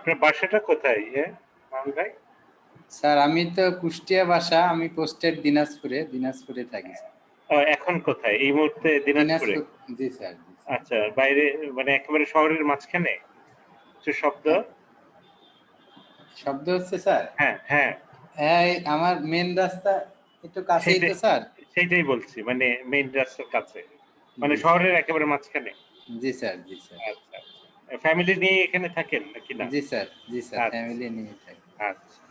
আপনার বাসাটা কোথায় মামুন ভাই? স্যার আমি তো কুষ্টিয়া বাসা, আমি পোস্টেড দিনাজপুরে থাকি। এখন কোথায় এই মুহূর্তে? দিনাজপুরে। জি স্যার। আচ্ছা, বাইরে মানে একেবারে শহরের মাঝখানে? শব্দ হচ্ছে স্যার? হ্যাঁ হ্যাঁ, আমার মেন রাস্তা একটু কাছেই তো স্যার। সেইটাই বলছি, মানে মেইন রাস্তার কাছে, মানে শহরের একেবারে মাঝখানে। জি স্যার। আচ্ছা, ফ্যামিলি নিয়ে এখানে থাকেন নাকি না? জি স্যার ফ্যামিলি নিয়ে থাকি। আচ্ছা,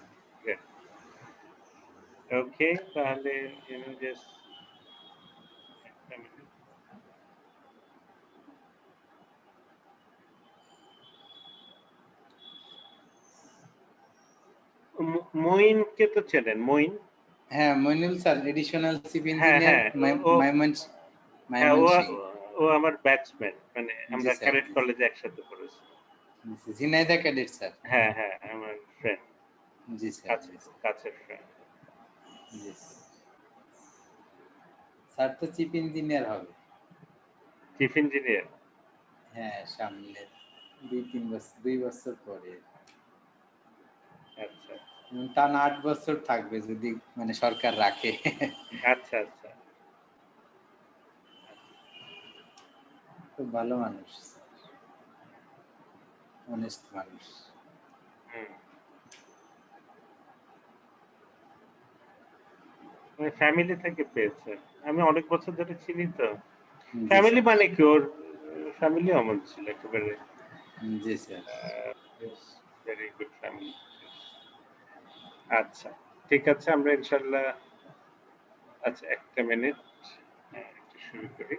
ওকে, তাহলে জাস্ট মঈনকে তো চেনেন? মঈন? হ্যাঁ, Mainul sir, additional chief engineer ও আমার ব্যাচমেট, মানে আমরা ক্যাডেট কলেজে একসাথে পড়েছি। Jhenaidah cadet sir. হ্যাঁ, আমার ফ্রেন্ড। জি স্যার, কাছের ফ্রেন্ড। জি স্যার তো চিফ ইঞ্জিনিয়ার হবে। Chief engineer? হ্যাঁ, সামনে 2 বছর পরে। আচ্ছা, টানা 8 বছর থাকবে যদি মানে সরকার রাখে। আচ্ছা, খুব ভালো মানুষ, অনেস্ট মানুষ। ফ্যামিলি থেকে পেয়েছে, আমি অনেক বছর ধরে চিনি তো। ফ্যামিলি মানে কি, ওর ফ্যামিলি অমন ছিল একেবারে। জি স্যার। Very good family. আচ্ছা, ঠিক আছে, আমরা ইনশাআল্লাহ। আচ্ছা, একটা মিনিট, একটু শুরু করি।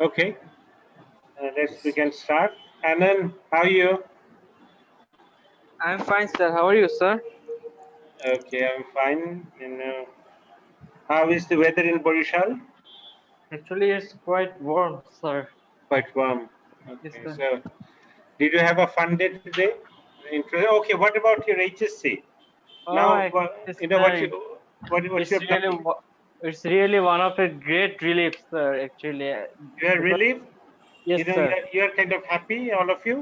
Okay, we can start. Anand, how are you? I'm fine, sir. How are you, sir? Okay, I'm fine. How is the weather in Borishal? Actually, it's quite warm, sir. Quite warm. Yes, Okay, sir. so did you have a fun day today? Okay, what about your HSC? Now, what's your planning? It's really one of a great relief, sir. Actually, You are relieved? yes, sir. You are kind of happy, all of you?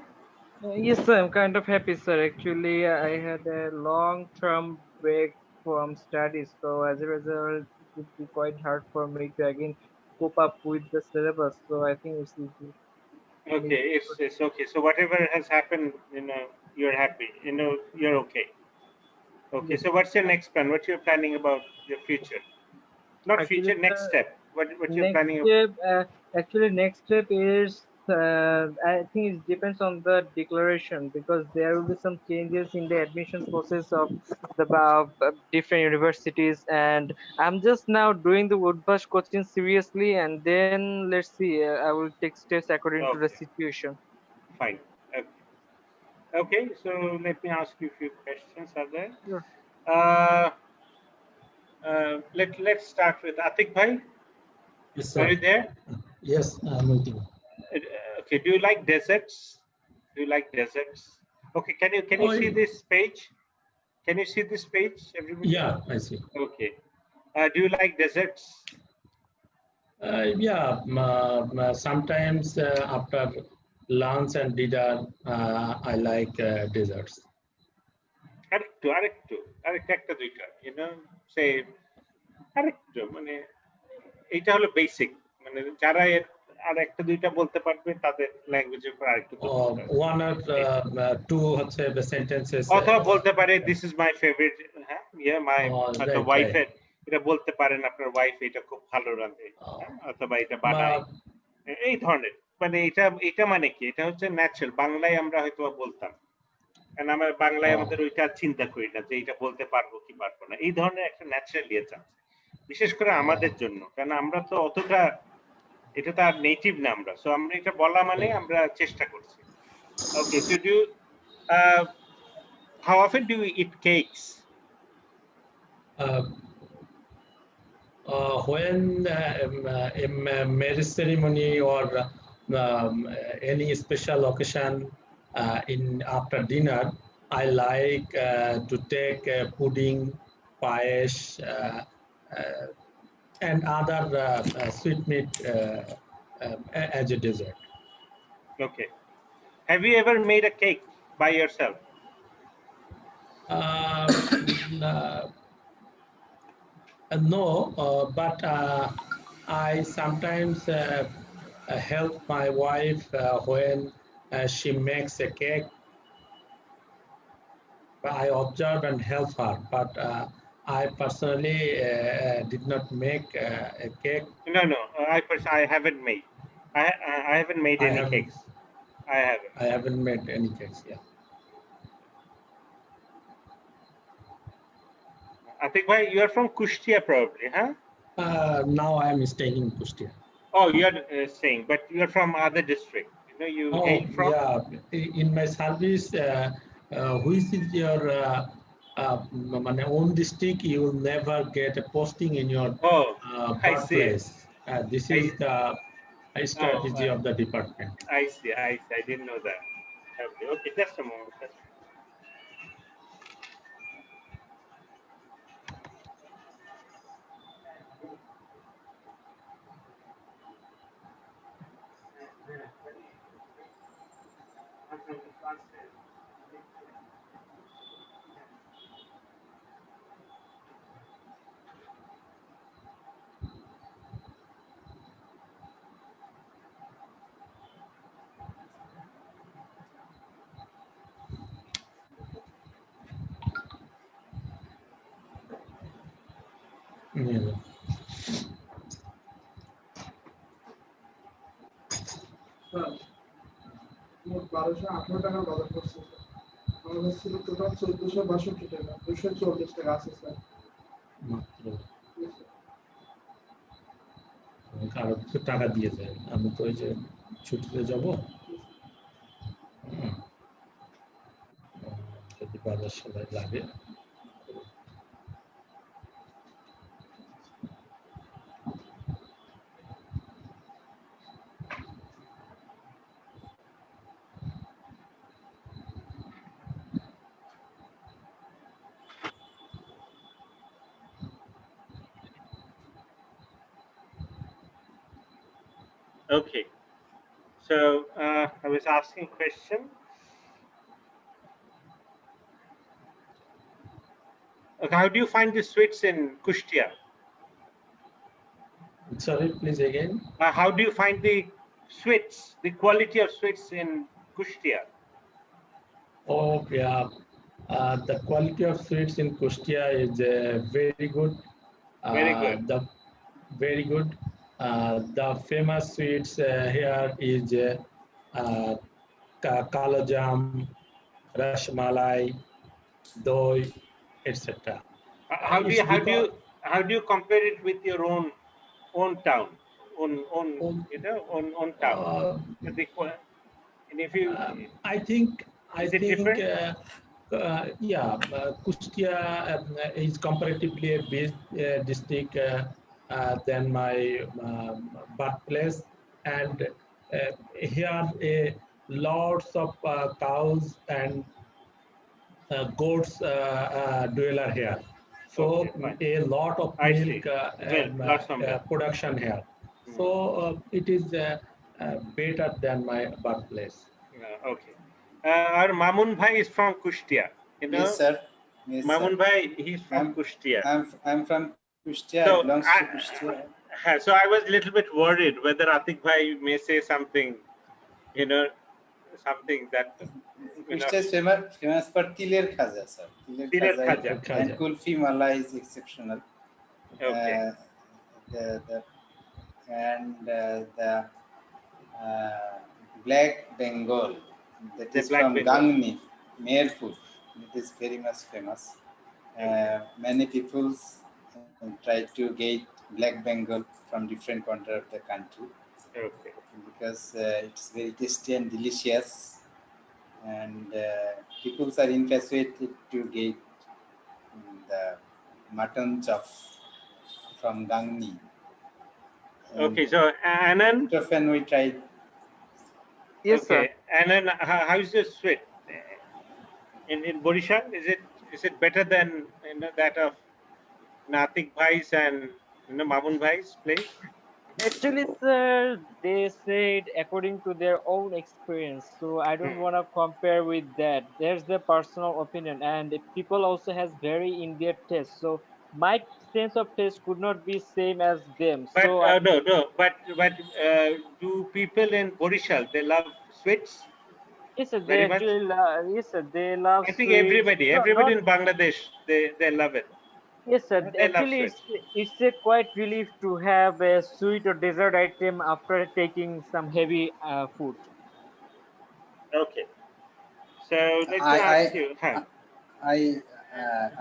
Yes, sir. I'm kind of happy, sir. Actually, I had a long-term break from studies, so as a result, it would be quite hard for me to again cope up with the syllabus. So I think it's easy. Okay, it's okay. So whatever has happened, you're happy. You're okay. Okay, yes. So what's your next plan? What you're planning about your future? Not actually, future, next step. What you're planning? Actually, next step is I think it depends on the declaration, because there will be some changes in the admission process of the different universities, and I'm just now doing the Woodbush coaching seriously, and then let's see. I will take steps according to the situation. Fine. Okay. So let me ask you a few questions. Are there? Sure. Let's start with Atik Bhai. Yes, sir. Are you there? Yes, I'm waiting. Okay. Do you like deserts? Okay. Can you see this page? Can you see this page, everybody? Yeah, I see. Okay. Do you like deserts? Yeah. Sometimes after lunch and dinner, I like desserts. আরেকটা দুইটা, say আরেকটু, মানে এটা হলো basic, মানে যারা আর একটা দুইটা বলতে পারবে তাদের ল্যাঙ্গুয়েজের উপর আরেকটু one or two হচ্ছে the sentences অথবা বলতে পারে this is my favorite, my wife এটা বলতে পারেন আপনার ওয়াইফ এটা খুব ভালো রাঁধে, অথবা এটা বানায়, এই ধরনের। মানে এটা মানে কি, এটা হচ্ছে ন্যাচারাল, বাংলায় আমরা হয়তো বলতাম, কারণ আমরা বাংলায় আমাদের ওইটা চিন্তা করি না যে এটা বলতে পারবো কি পারবো না, এই ধরনের একটা ন্যাচারাল ইয়ে আছে, বিশেষ করে আমাদের জন্য, কারণ আমরা তো অতটা, এটা তো আর নেটিভ না আমরা, সো আমরা এটা বলা মানে আমরা চেষ্টা করছি। Okay, so do how often do you eat cakes? When a marriage ceremony or any special occasion in after dinner, I like to take pudding, paesh, and other sweetmeat as a dessert. Okay, have you ever made a cake by yourself? No, but I sometimes help my wife when she makes a cake. I observe and help her, but I personally did not make a cake. No, I haven't made. I haven't made any cakes. I haven't made any cakes. Yeah. I think why you are from Kushtia probably, huh? Now I am staying in Kustia. Oh, you are staying, but you are from other district. You know, you hail from. Yeah, in my service, which is your own district, you will never get a posting in your birthplace. This is the strategy of the department. I see. I didn't know that. Okay, just a moment. Yeah. মোট 1218 টাকার বাজার করছে sir. আমাদের ছিল total 1462 টাকা, 240 টাকা আছে sir. মাত্র আরো কিছু টাকা দিয়ে যায়, আমি তো ওই যে ছুটিতে যাব, যদি বাজার সবাই লাগে। Okay, so I was asking a question. Okay, how do you find the sweets in Kushtia? Sorry, please again. How do you find the sweets, the quality of sweets in Kushtia? Oh yeah, the quality of sweets in Kustia is very good. Very good. Very good. The famous sweets here is kalajam, rashmalai, doi, etc. How do you compare it with your own town, own town? And if you, I think different? Yeah, Kustia is comparatively a big district than my birthplace, and here lots of cows and goats dweller here. So a lot of milk production here. So it is better than my birthplace. Okay. Our Mamun Bhai is from Kushtia. You know? Yes, sir. Yes, Mamun sir. Bhai, he's from Kushtia. I'm from Kushtia. So I belongs to Kushtia. So I was a little bit worried whether Atik Bhai may say something, you know, something that. Kushtia is famous for Tiler Khaja, sir. Tiler Khaja. And Kulfi Malai is exceptional. Okay. The Black Bengal, that The is Black from Bengal. Gangni, Merpur. It is very much famous. Okay. Many people try to get Black Bengal from different corners of the country Okay. because it's very tasty and delicious, and people are infatuated to get the mutton chops from Gangni. And Okay. So Anand. often we try. Yes, sir. Okay. Anand, how is the sweet in Borisha? Is it better than that of Natik Bhai's and Mamun Bhai's place? Actually, sir, they said according to their own experience. So I don't Hmm. want to compare with that. There's their personal opinion, and people also has vary in their taste. So my sense of taste could not be same as them. But So I, no. Do people in Borishal they love sweets yes, sir, they very much? actually yes, sir, they love I think sweets. Not everybody not in Bangladesh they love it. yes, sir. They love Actually, sweets. it's a quite relief to have a sweet or dessert item after taking some heavy food. Okay. So let me I ask I you, huh?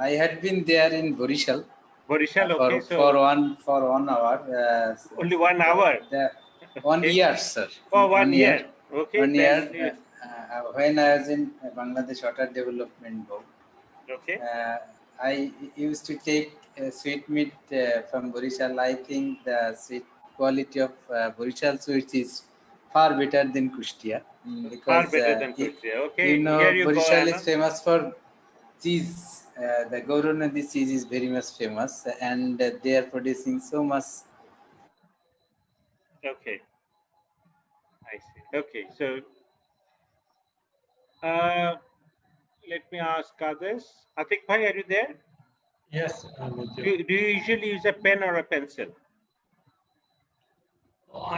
I had been there in Borishal Borishal. Okay. for So one hour. only 1 hour. The Okay. year, sir. For 1 year. year. Okay. 1 year. Then you, When I was in Bangladesh Water Development Board, okay. I used to take sweet meat from Borishal. I think the sweet quality of Borishal sweets is far better than Kustia Far because better than Kushtia. Okay. Here you go, Borishal is Anand. famous for cheese. The Gauronadi cheese is very much famous, and they are producing so much. Okay. I see. Okay. So uh, let me ask others. Atik Bhai, are you there? Yes, I'm with you. Do you usually use a pen or a pencil?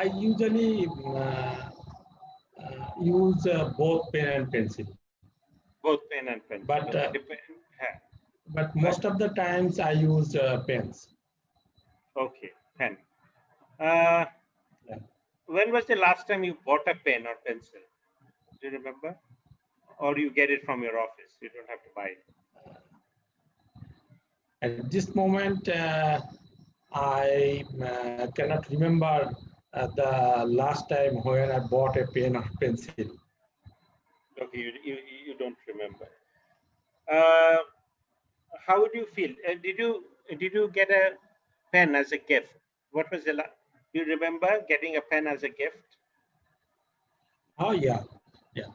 I usually use both pen and pencil. Both pen and pencil. But Okay. but most of the times I use pens. Okay. Pen. Uh, Yeah. when was the last time you bought a pen or pencil? Do you remember? Or you get it from your office? You don't have to buy it. At this moment, I cannot remember the last time when I bought a pen or pencil. Okay. You don't remember. Uh, how would you feel? Did you get a pen as a gift? What was the last? Do you remember getting a pen as a gift? Oh yeah, yeah.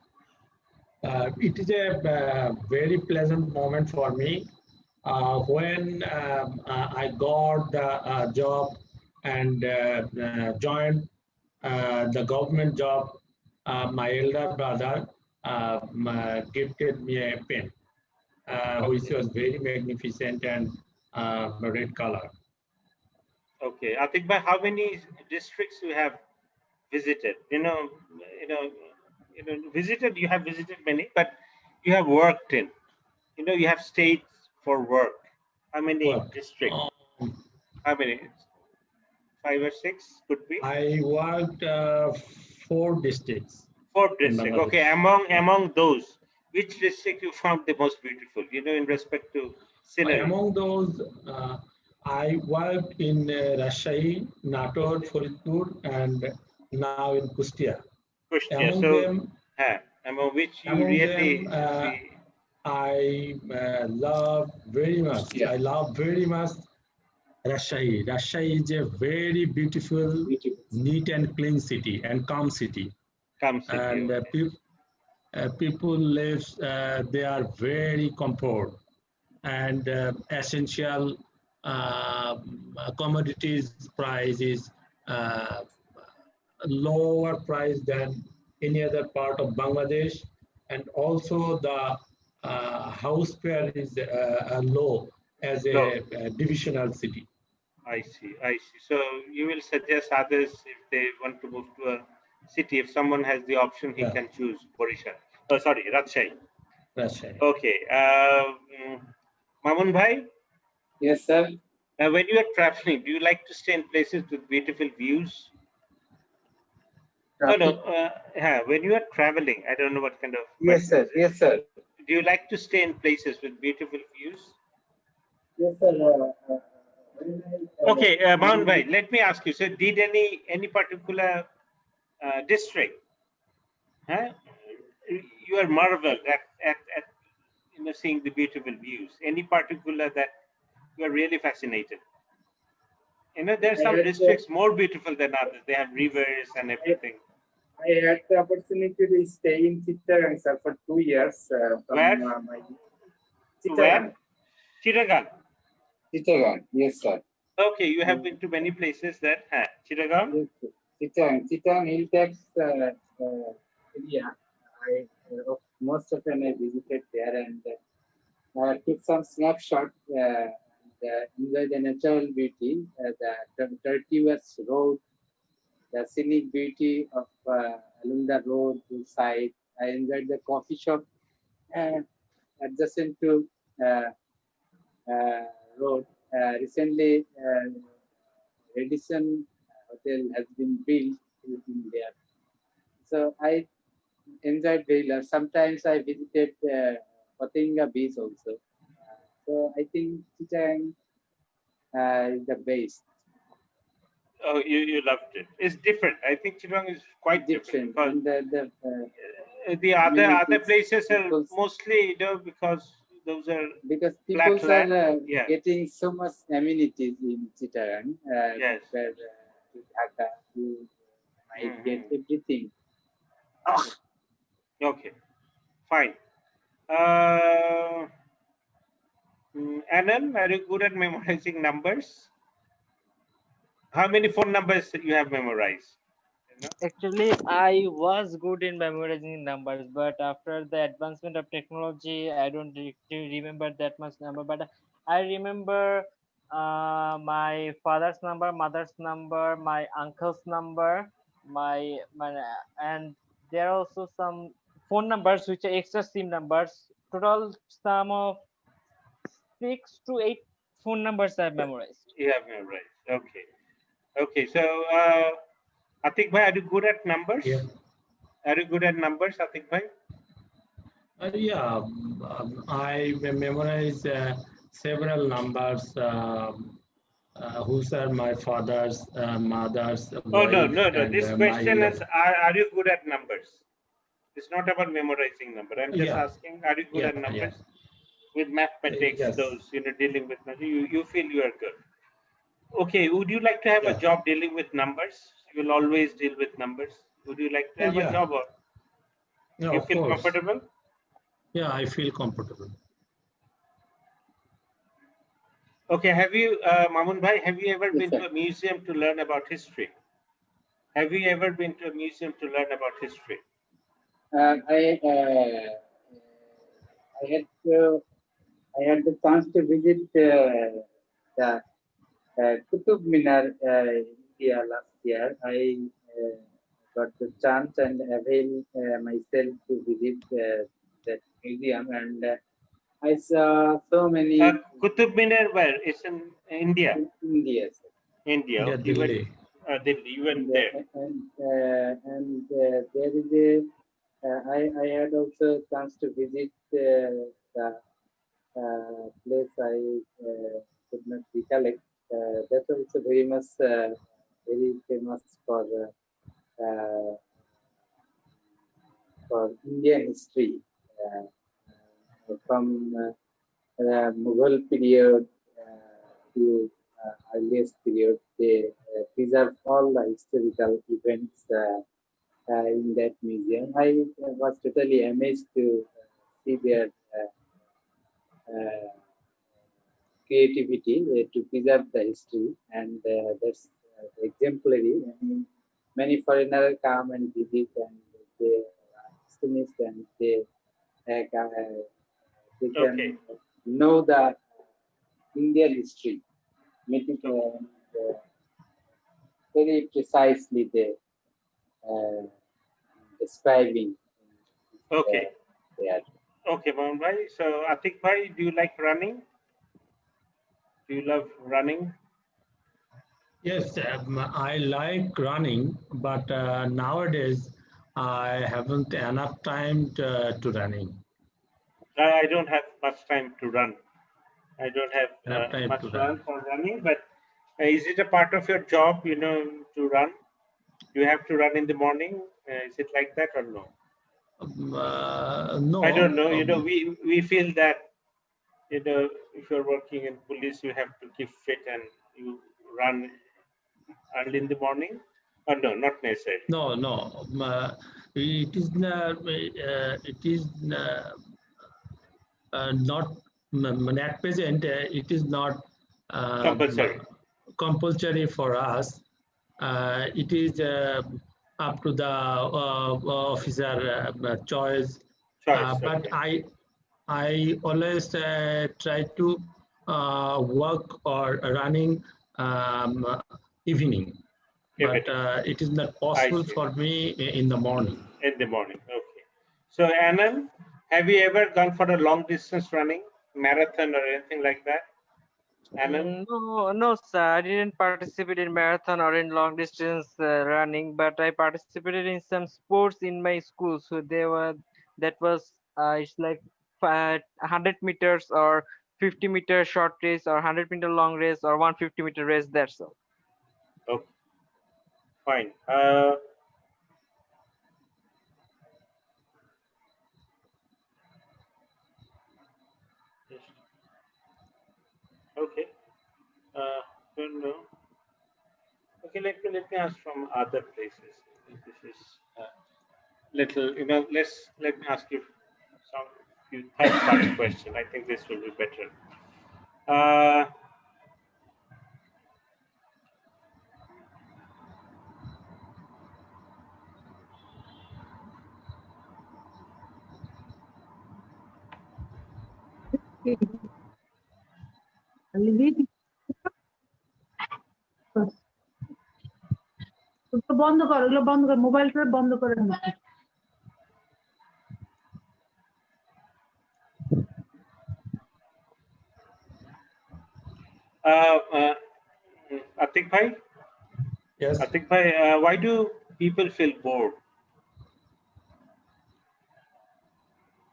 It is a very pleasant moment for me when I got the job and joined the government job. My elder brother gifted me a pen, which Okay. was very magnificent and red color. Okay. Atik bhai, how many districts you have visited? You know, visited. You have visited many, but you have worked in. You have stayed for work. How many Work. districts? How many? 5 or 6 could be. I worked 4 districts Four in district. Okay. Bangladesh. Yeah. Among those, which district you found the most beautiful? In respect to scenery. Among those, I worked in Rajshahi, Nator, Okay. Faridpur, and now in Kustia. Kushtia. Among So, them, among which you among them, really see. I love very much. Yeah. I love very much Rajshahi. Rajshahi is a very beautiful, neat and clean city and calm city. Come city. And Okay. people live they are very comfort and essential commodities price is uh, lower price than any other part of Bangladesh, and also the house fare is low as No, a divisional city. I see. I see. So you will suggest others if they want to move to a city. If someone has the option, he Yeah, can choose Borisha. Oh, sorry, Rajshahi. Rajshahi. Okay. Mamun Bhai, Yes, sir. When you are traveling, do you like to stay in places with beautiful views? No, no. Traffic. Yeah, when you are traveling, I don't know what kind of Yes, question sir. is it. Yes, sir. Do you like to stay in places with beautiful views? Yes, sir. When Okay, Mohan Bhai, let me ask you. So, did any particular district, huh? You are marveled at seeing the beautiful views. Any particular that you are really fascinated? There are I some had the, districts more beautiful than others. They have rivers and I, everything. I had the opportunity to stay in Chittagong, sir, for 2 years Where? from my Where? Chittagong. Chittagong. Chittagong. Yes, sir. Okay, you have been to many places that Chittagong. Yes, sir. Chittagong hill tax area. Most of them I visited there and took some snapshot and enjoy the natural beauty, the tortuous road, the scenic beauty of along the road side. I enjoyed the coffee shop uh, adjacent to uh, uh, road. Recently, Radisson Hotel has been built in there. So I enjoyed very much. Sometimes I visited Patinga Beach also. So I think Chichang is the best. Oh, you loved it. It's different. I think Chittagong is quite different Different because and the other amenities, places are people's, mostly because those are because flat peoples are land. Yeah. getting so much amenities in Chittagong Yes. compared to Dhaka. You might get Hmm. everything. Okay. Fine. Uh, Anand, are you good at memorizing numbers? How many phone numbers you have memorized? Actually, I was good in memorizing numbers, but after the advancement of technology, I don't remember that much number. But I remember my father's number, mother's number, my uncle's number, my and there are also some phone numbers which are extra SIM numbers. Total sum of 6 to 8 phone numbers I've memorized. You have memorized. Okay. Okay. So, Atik bhai, are you good at numbers? Yeah. Are you good at numbers, Atik bhai? Yeah, I memorize several numbers, whose are my father's, mother's, Oh, no, wife, no, no. and This my question is, are you good at numbers? It's not about memorizing number. I'm just yeah, asking, are you good yeah, at yeah, numbers? With mathematics, yes, those, dealing with numbers, you feel you are good. Okay, would you like to have a yeah, job dealing with numbers? You will always deal with numbers. Would you like to have a yeah, job or yeah, you of feel course. comfortable? Yeah, I feel comfortable. Okay, have you, Mamun bhai, have you ever Yes, been sir. to a museum to learn about history? Have you ever been to a museum to learn about history? Uh, I uh, I had to, I had the chance to visit the Qutub Minar India last year. I got the chance and availed myself to visit that museum, and I saw so many Qutub Minar, where? It's in India. in India, sir. India, Yeah, okay, Delhi. Delhi, you went and there. there is a I had also chance to visit the place I could not recollect. That's also very much very famous uh, for Indian history from the Mughal period to earliest period. They preserve all the historical events in that museum. I was totally amazed to see their uh, creativity to preserve the history, and that's exemplary. I mean, many foreigners come and visit, and they are astonished, and they can Okay, know the Indian history, okay, very precisely they uh, describing okay, there. okay, Mamun bhai. So, Atik bhai, do you like running? Do Do you love running? Yes, I like running, but nowadays I haven't enough time to running. I don't have much time to run. I don't have Enough time much to run run. for running, but is it a part of your job, to run? You have to run in the morning. Is it like that or no? I don't No, know. We feel that if you're working in police, you have to keep fit and you run early in the morning. Or no, not necessarily. no. It is not at present. It is not Compulsory. compulsory for us. It is up to the officer choice. Choice. But Okay. I always try to work or running evening, but Evening. it is not I possible see. for me in the morning. In the morning. Okay. So, Anand, have you ever gone for a long distance running, marathon or anything like that? Anand? No, sir. I didn't participate in marathon or in long distance running, but I participated in some sports in my school. So that was it's like 100 meters or 50-meter short race or 100-meter long race or 150-meter race. That's all. Okay, fine. Okay. Don't know. Okay, let me ask from other places. This is little. Let me ask you some few third party question. I think this will be better. Uh, বন্ধ কর, ওগুলো বন্ধ কর, মোবাইলটা বন্ধ করে নে। Atik bhai, Yes. why do people feel bored?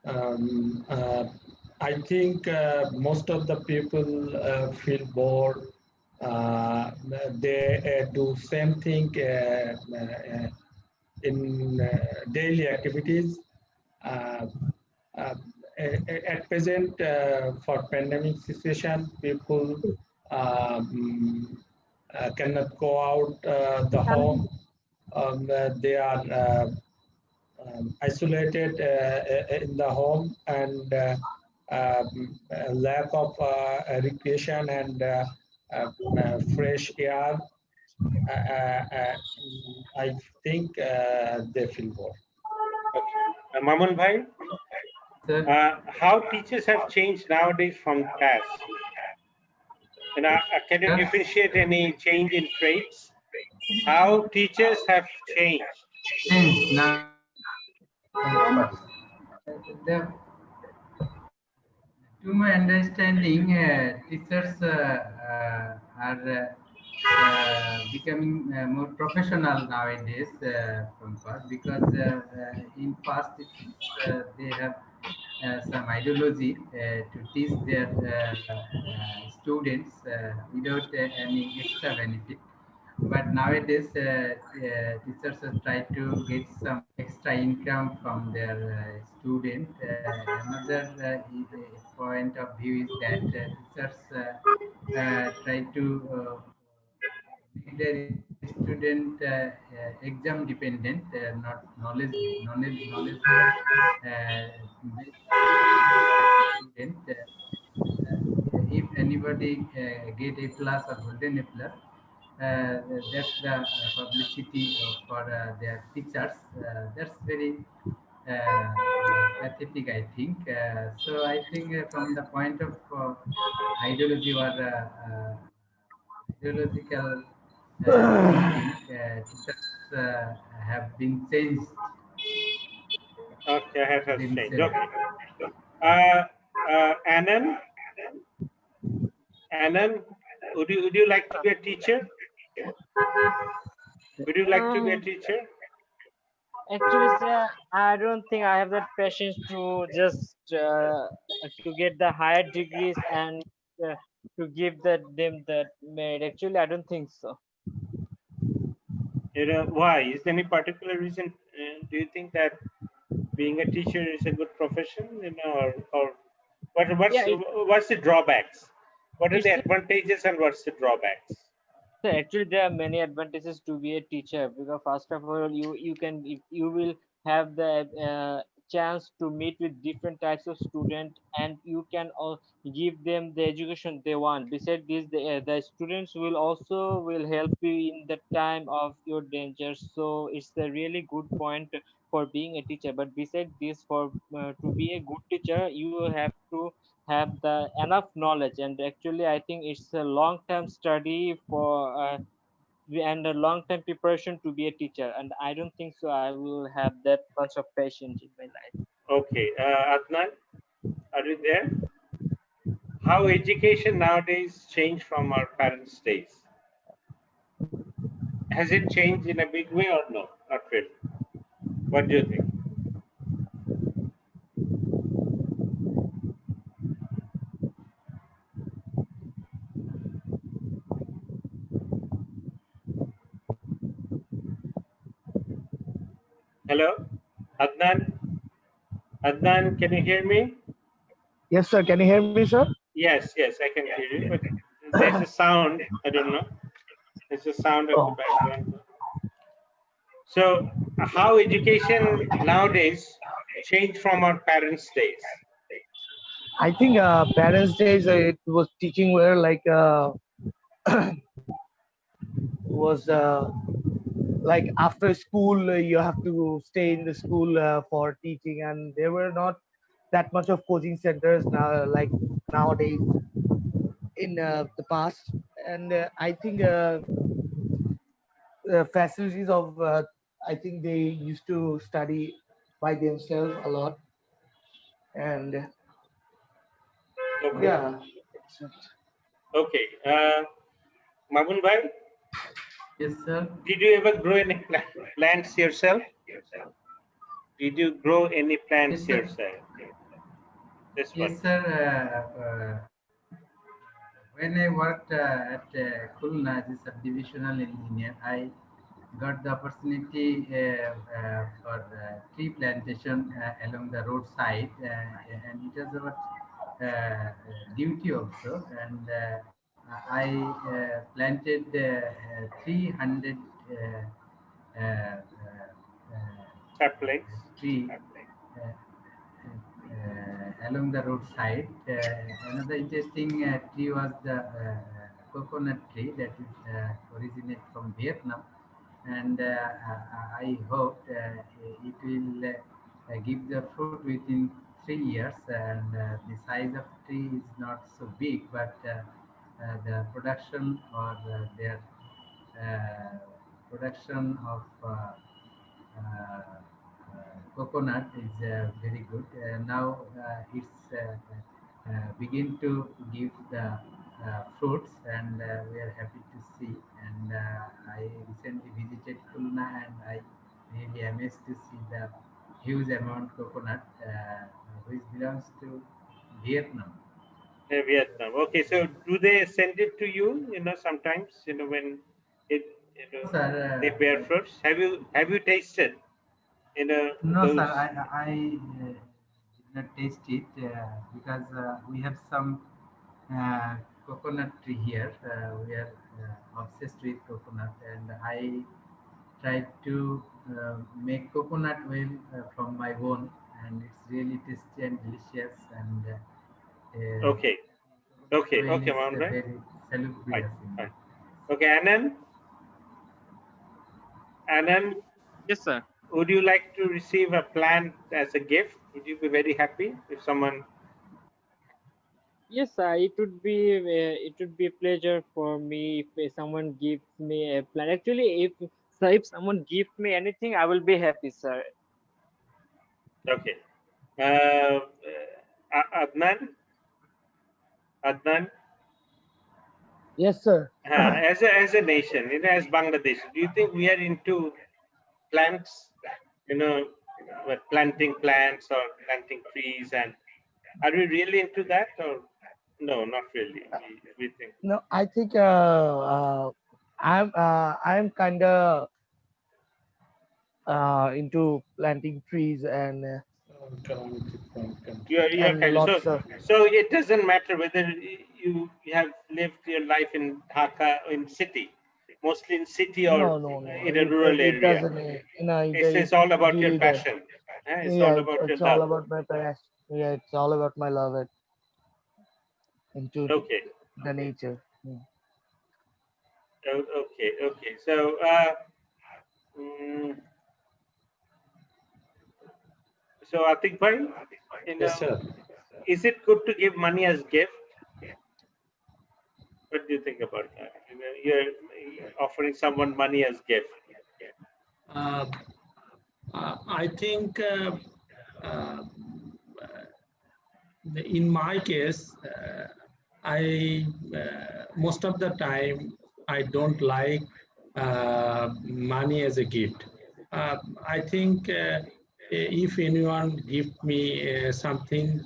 Um, uh, I think most of the people feel bored. They do same thing in daily activities. Uh, uh, at present, for pandemic situation, people cannot go out the home. They are isolated in the home, and lack of recreation and fresh air. I think they feel bored. Okay. Maman bhai, how teachers have changed nowadays from the past? Can you differentiate any change in traits? How teachers have changed? Now, the, to my understanding, teachers are becoming more professional nowadays from past, because in past they have some ideology to teach their students without any extra benefit. But nowadays, teachers try to get some extra income from their student. Another point of view is that teachers try to make their student exam dependent, not knowledge based student. If anybody get A plus or golden A plus, that's the publicity for their teachers. That's very pathetic, I think. So I think from the point of ideology or ideological thinking, teachers have been changed Okay, has changed. themselves. Okay. Anand, Anand, would you like to be a teacher? Would you like to be a teacher? Actually, sir, I don't think I have that patience to just to get the higher degrees and uh, to give them that merit. Actually, I don't think so. Why? Is there any particular reason? Do you think that being a teacher is a good profession? Or Yeah, what's the drawbacks? What are it's the advantages and what's the drawbacks? so actually, there are many advantages to be a teacher because first of all, you will have the chance to meet with different types of students, and you can give them the education they want. Besides this, the students will help you in the time of your danger. So it's a really good point for being a teacher. But besides this, for to be a good teacher, you have to have the enough knowledge, and actually I think it's a long term study for and a long time preparation to be a teacher, and I don't think so I will have that much of patience in my life. Okay, Adnan, are you there? How education nowadays changed from our parents' days? Has it changed in a big way or no? Not really. What do you think? Hello, Adnan. Adnan, can you hear me? Yes, sir. Can you hear me, sir? Yes, I can hear you, but there's a sound. I don't know. There's a sound at the Oh. background. So, how education nowadays changed from our parents' days? I think parents' days it was teaching where like was like after school you have to stay in the school for teaching, and there were not that much of coaching centers now like nowadays in the past. And I think facilities of I think they used to study by themselves a lot, and Okay, yeah. okay. Mamun bhai, Yes, sir. did you ever grow any plants yourself? Did you grow any Yes, plants sir. yourself? This one. Yes, sir. When I worked at Khulna as a subdivisional engineer, I got the opportunity for tree plantation along the roadside, and it was our duty also. And I planted 300 uh, uh, Saplings. tree along the roadside. Another interesting tree was the coconut tree that is originate from Vietnam, and I hope it will give the fruit within 3 years. And the size of tree is not so big, but the production or their production of coconut is very good. Now it's begin to give the fruits, and we are happy to see. And I recently visited Khulna, and I really amazed to see the huge amount coconut which belongs to Vietnam. Vietnam. Okay, so do they send it to you? Sometimes when it No, sir. they bear fruits. Have you tasted? No, sir. Those. I did not taste it because we have some coconut tree here. We are obsessed with coconut, and I tried to make coconut oil from my own, and it's really tasty and delicious. And Okay, coconut oil okay, is Mohan bhai. very Fine, salubrious in fine. it. Okay, Anand, Yes, sir. would you like to receive a plant as a gift? Would you be very happy if someone? Yes, sir. It would be a pleasure for me if someone gives me a plan. Actually, if someone gives me anything, I will be happy, sir. Okay. Adnan, Yes, sir. as a nation, as Bangladesh, do you think we are into plants, planting plants or planting trees, and are we really into that, or no, not really? We think. No, I think I'm kind of into planting trees You're and kind of lots of so it doesn't matter whether you have lived your life in Dhaka in city, mostly in city or no. in a rural It area. doesn't. It's all It about your really does. passion. It's all Yeah, about your it's all love. about my passion. Yeah, it's all about my love into Okay. the nature. Yeah. Okay. So, mm, I think, bhai, Yes, sir. is it good to give money as gift? What do you think about that? You're offering someone money as gift. Uh, I think uh, in my case, I most of the time I don't like money as a gift. Uh, I think if anyone give me something,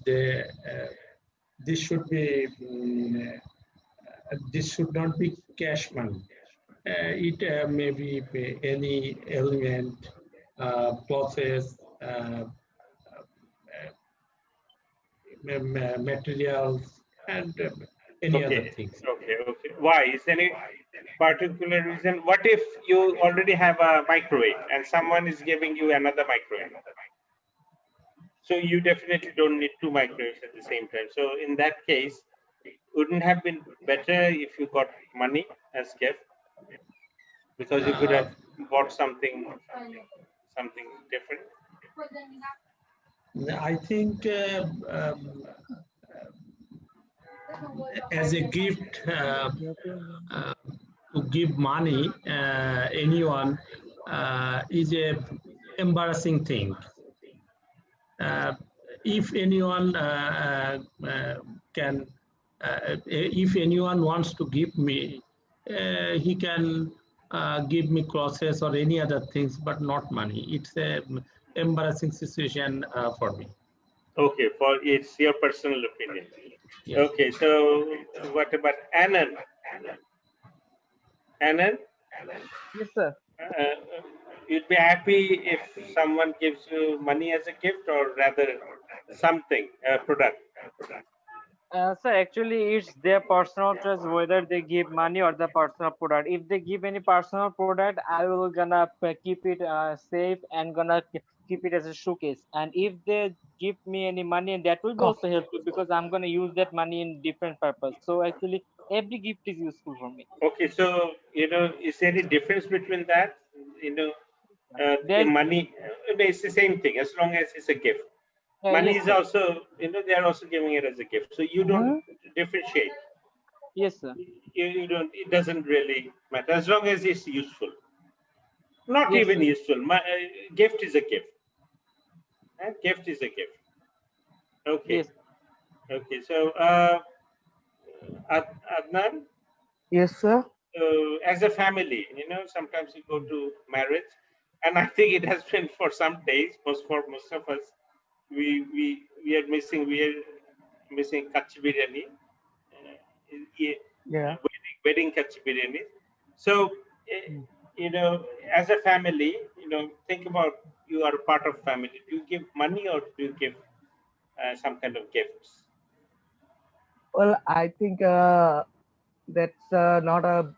this should be this should not be cash money. It may be any element, process, materials, and any other Okay. things. Okay. Why? Is there any particular reason? What if you already have a microwave and someone is giving you another microwave? So you definitely don't need two microwaves at the same time. So in that case, wouldn't have been better if you got money as gift, because you could Uh, have bought something different. I think as a gift, uh, to give money anyone is a embarrassing thing. If anyone can, if anyone wants to give me, he can give me clothes or any other things, but not money. It's a embarrassing situation for me. Okay, for it's your personal opinion. Yes. Okay, so what about Anand? Anand, Yes, sir. you'd be happy if someone gives you money as a gift, or rather something, a product. Sir, actually, it's their personal choice whether they give money or the personal product. If they give any personal product, I will gonna keep it safe and gonna keep it as a showcase. And if they give me any money, that will be also Coffee. helpful because I'm gonna use that money in different purpose. So actually, every gift is useful for me. Okay, so is there any difference between that? There's Money, it's the same thing as long as it's a gift. Money yes, is sir. also, they are also giving it as a gift. So you don't differentiate. Yes, sir. You don't. It doesn't really matter as long as it's useful. Not Yes, even sir. useful. Gift is a gift. Gift is a gift. Okay. Yes. Okay. So, Adnan, Yes, sir. as a family, sometimes you go to marriage, and I think it has been for some days. For most of us, we are missing kachhi biryani, Yeah. wedding kachhi biryani. So, eh, as a family, think about, you are a part of family. Do you give money or do you give some kind of gifts? Well, I think that's not a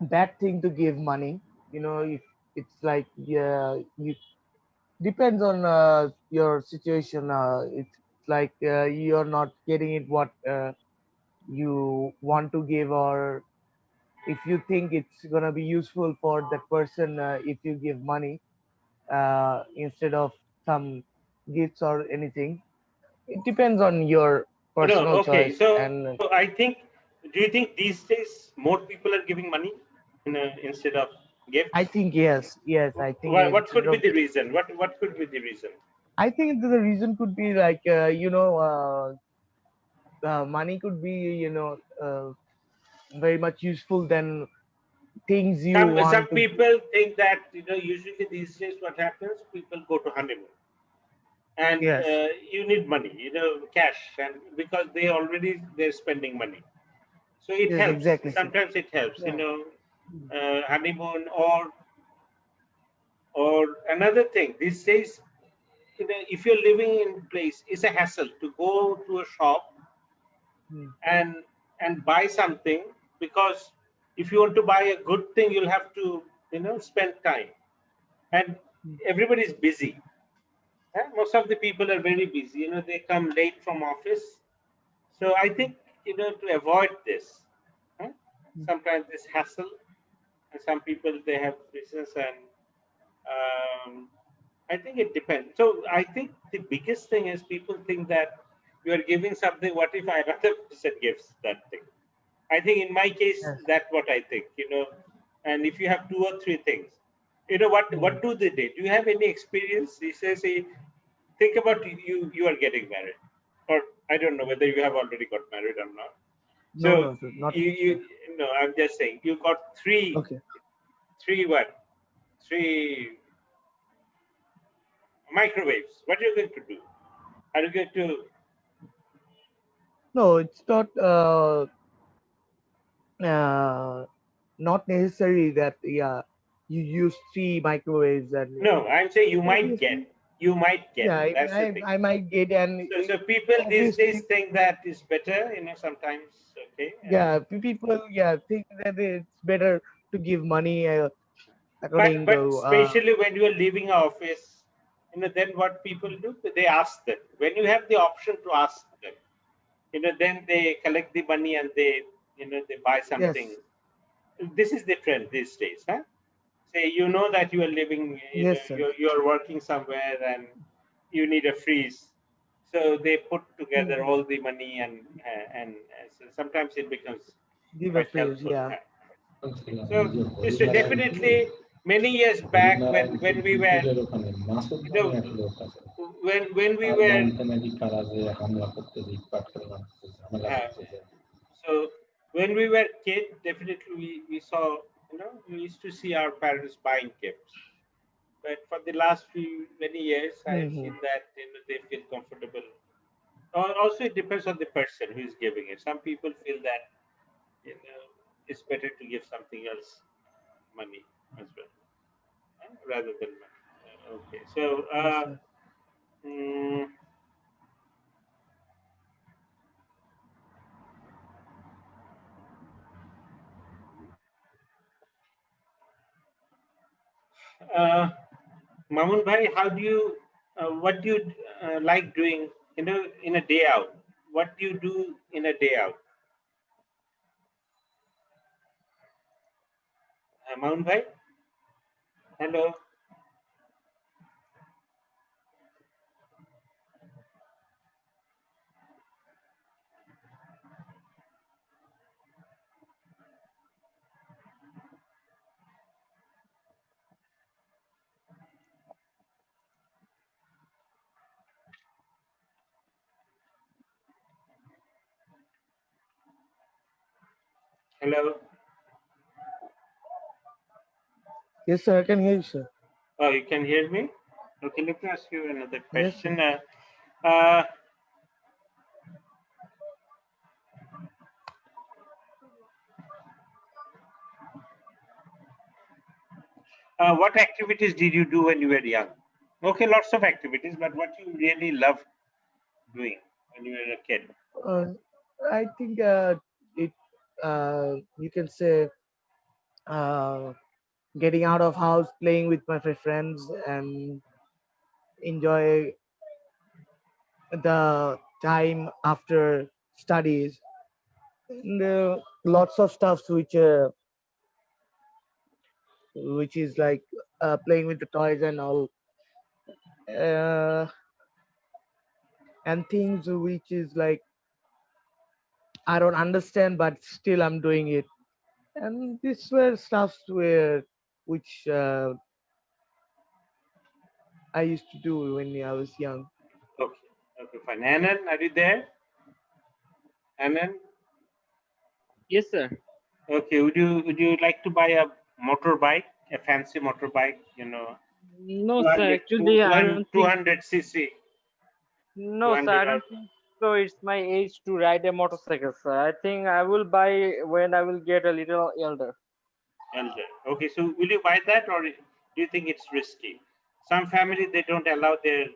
bad thing to give money. If it's like, yeah, you depends on your situation. It's like you're not getting it what you want to give, or if you think it's gonna be useful for that person, if you give money instead of some gifts or anything. It depends on your No, personal okay. choice, So and I think, do you think these days more people are giving money instead of I gifts? think yes, I think What instead could be of, the reason? What could be the reason? I think the reason could be like money could be, very much useful than things you Some want to. people think that usually these days what happens, people go to honeymoon and Yes, you need money, cash, and because they're spending money, so it yes, helps. exactly, sir. Sometimes it helps, Yeah. honeymoon or another thing. These days, if you're living in place, it's a hassle to go to a shop Mm. and buy something, because if you want to buy a good thing, you'll have to spend time, and Mm. everybody's busy. Most of the people are very busy. They come late from office. So I think to avoid this, huh, Mm. sometimes this hassle, and some people they have business, and I think it depends. So I think the biggest thing is people think that you are giving something. What if another person gives that thing? I think in my case, Yes. that's what I think. And if you have two or three things, Mm. what do they do? Do you have any experience? He says, think about you are getting married, or I don't know whether you have already got married or not. No, So no, sir, not you yet, sir. you know I'm just saying you got Okay. three what three microwaves. What are you going to do? Are you going to No, it's not. Uh, Not necessary that, yeah, you use three microwaves and no? I'm saying obviously, you might get. yeah, That's the thing. I might get, and So people these days obviously, think that is better. Sometimes okay, yeah, people, yeah, think that it's better to give money, according but to, especially when you are leaving a office, then what people do? They ask them. When you have the option to ask them, then they collect the money and they buy something. yes, This is the trend these days, huh? Say that you are living, yes, sir. you're working somewhere and you need a freeze, so they put together Mhm. all the money, and so sometimes it becomes Give a quite phrase, helpful, yeah. huh? So it's definitely many years back when we were, you know when we were uh, so when we were kids, definitely we saw, we used to see our parents buying gifts. But for the last few many years, I have Hmm. seen that they feel comfortable. Also, it depends on the person who is giving it. Some people feel that it's better to give something else, money as well, rather than money. Okay, so Yes, sir. mm, uh, Mamun Bhai, what do you like doing, in a day out? What do you do in a day out? Mamun Bhai, hello, hello. Yes, sir, I can hear you, sir. Oh, you can hear me? Okay, let me ask you another Yes, sir. question. Uh, what activities did you do when you were young? Okay, lots of activities, but what you really loved doing when you were a kid? Uh, I think, it, you can say, uh, getting out of house, playing with my friends, and enjoy the time after studies. And, lots of stuff which is like, playing with the toys and all, uh, and things which is like I don't understand, but still I'm doing it. And these were stuffs where which, I used to do when I was young. Okay, okay, fine. Annan, are you there? And then, Yes, sir. okay, would you like to buy a motorbike, a fancy motorbike? You know, No, sir. 200, Actually, I don't think. 200 cc, No, sir. 200 I or don't think so. It's my age to ride a motorcycle, sir. I think I will buy when I will get a little elder. elder. Okay, so will you buy that, or do you think it's risky? Some family they don't allow their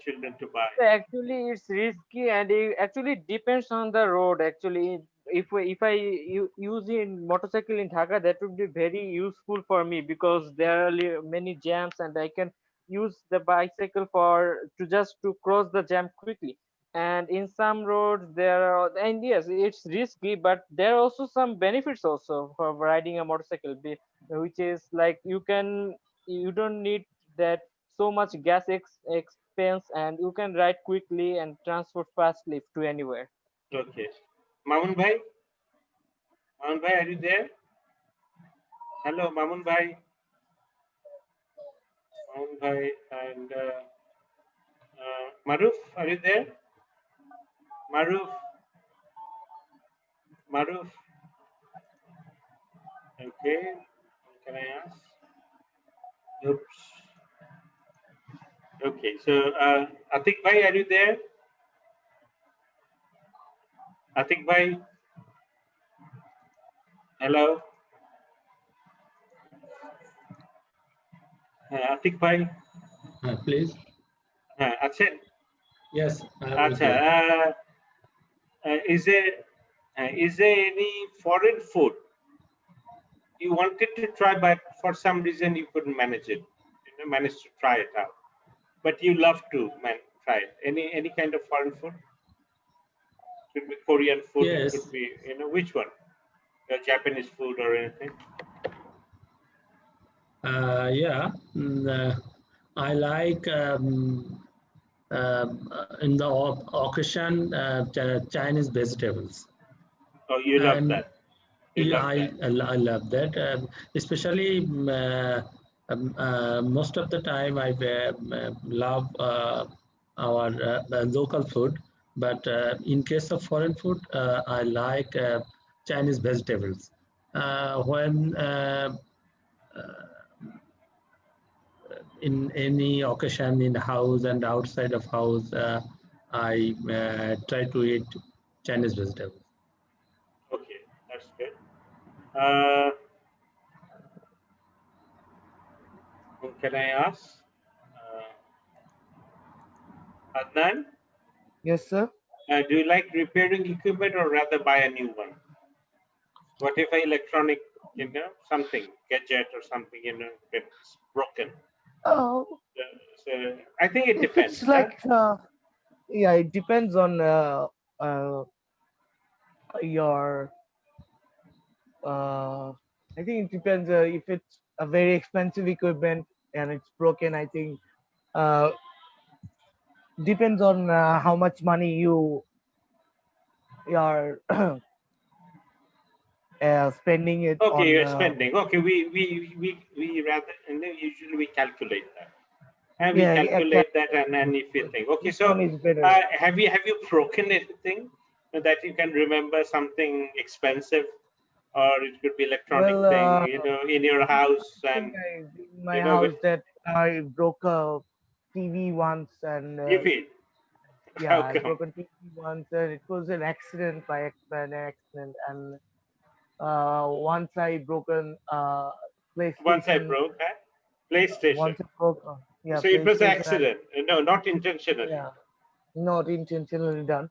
children to buy. Actually, it's risky and it actually depends on the road. Actually, if I use in motorcycle in Dhaka, that would be very useful for me because there are many jams and I can use the bicycle for to just to cross the jam quickly. And in some roads there are, and yes, it's risky, but there are also some benefits also for riding a motorcycle, which is like you don't need that so much gas expense and you can ride quickly and transport fastly to anywhere. Okay, Mamun bhai, are you there? Hello, Mamun bhai, and Maruf, are you there? Maruf, Maruf. Okay, can I ask? Oops. Okay, so Atik bhai, are you there? Atik bhai, hello. Atik bhai, Please. acha, Yes, I was acha. there. Is there any foreign food you wanted to try, but for some reason you couldn't manage it? Manage to try it out, but you love to try it. Any kind of foreign food? Could be Korean food. It Yes. could be which one? Japanese food or anything? Yeah. I like in the occasion Chinese vegetables, Oh, you love and that. You yeah, love that. I love that. Especially most of the time, I love our local food. But in case of foreign food, I like Chinese vegetables. When in any occasion in the house and outside of house, I try to eat Chinese vegetables. Okay, that's good. Uh, who can I ask? Adnan, Yes, sir. do you like repairing equipment or rather buy a new one? What if an electronic, something, gadget or something, gets broken? Oh, So I think it if it's depends. Huh? like, yeah, it depends on your. Uh, I think it depends if it's a very expensive equipment and it's broken. I think uh, depends on how much money you are spending it Okay, on. you're spending. Okay, we rather usually we calculate that, and we Yeah, calculate that, and then if you think, okay, which so one is better? have you broken anything that you can remember, something expensive, or it could be electronic Well, thing, in your I house, think and in my with house that I broke a TV once, and TV. yeah, How I come? broke a TV once, and it was an accident by an accident, and once I broken Once I PlayStation. broke, huh? PlayStation. Once I broke, yeah, So it was an PlayStation, and accident. No, not intentionally. yeah, not intentionally done.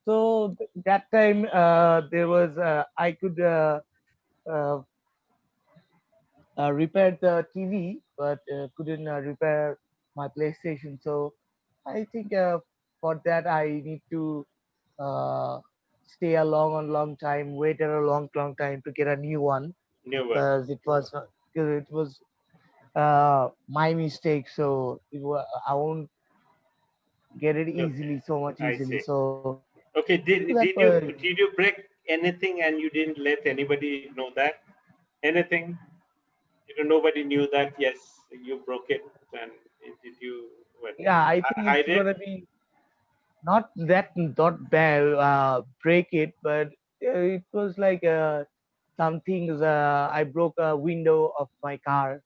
So that time there was I could uh, repair the TV, but couldn't repair my PlayStation. So I think for that I need to uh, stay a long time, wait a long time to get a new one New one. because it was my mistake. So I won't get it Okay, easily, so much I easily. see. So Okay, that's why. did you break anything and you didn't let anybody know that? Anything? Nobody knew that. Yes, you broke it, and did you what? Yeah, I think Hide it's it? gonna be. not bad, break it, but it was like some things. I broke a window of my car,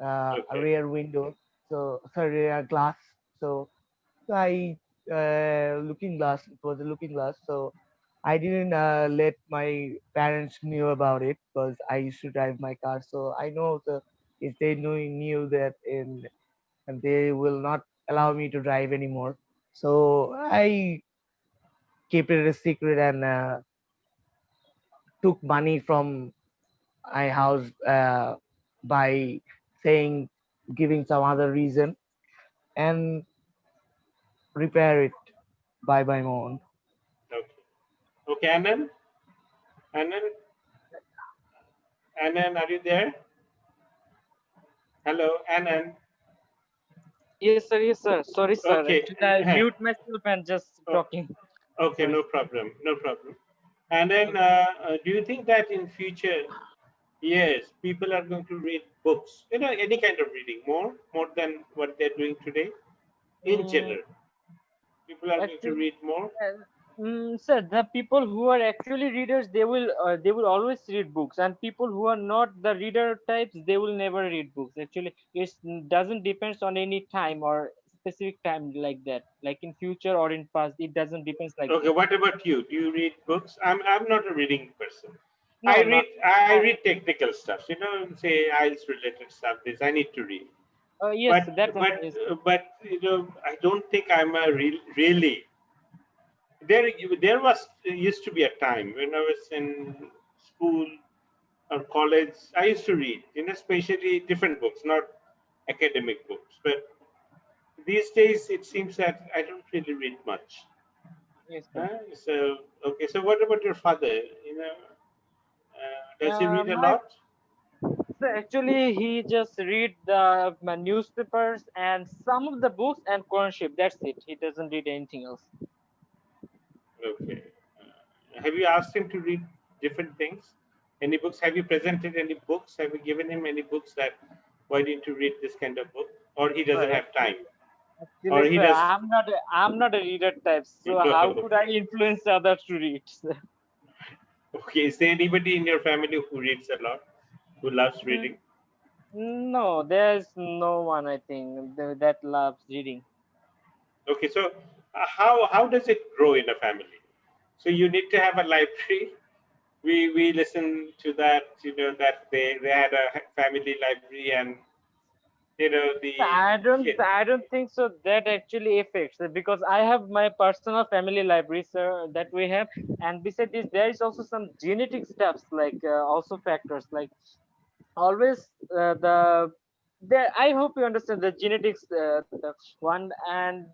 a Okay. rear window, so sorry, rear glass. So I looking glass. It was a looking glass. So I didn't let my parents knew about it because I used to drive my car. So I know the if they knew that in and they will not allow me to drive anymore. So I kept it a secret and took money from my house by saying giving some other reason and repair it by my own. Okay. Okay, Anand, Anand, are you there? Hello, Anand. Yes, sir. Yes, sir. Sorry, sir. Okay. Actually, I mute myself and just Oh, talking. okay, Sorry. no problem, no problem. And then, Okay. do you think that in future, yes, people are going to read books, any kind of reading, more than what they're doing today? In Mm, general, people are going to actually, read more. sir, the people who are actually readers, they will always read books, and people who are not the reader types, they will never read books. Actually, it doesn't depends on any time or specific time like that. Like in future or in past, it doesn't depends like Okay, that. what about you? Do you read books? I'm not a reading person. I No, no. read I read technical stuff, say IELTS related stuff. This I need to read. Yes, But that one but is. but I don't think I'm a really there was used to be a time when I was in school or college. I used to read, especially different books, not academic books. But these days, it seems that I don't really read much. Yes, sir. So okay. So what about your father? Does he read a My lot? So actually, he just read the newspapers and some of the books and Quranship. That's it. He doesn't read anything else. Okay. Have you asked him to read different things? Any books? Have you presented any books? Have you given him any books that why didn't you read this kind of book? Or he So doesn't have time? Or actually, he sir, does? I'm not a reader type. So how could I influence others to read? Sir? Okay. Is there anybody in your family who reads a lot, who loves Mm, reading? No, there's no one I think that loves reading. Okay. So how does it grow in a family? So you need to have a library. We listen to that. That they had a family library, and the kid. I don't think so that actually affects it because I have my personal family library, sir, that we have, and besides this, there is also some genetic steps like also factors like always the there. I hope you understand the genetics the one, and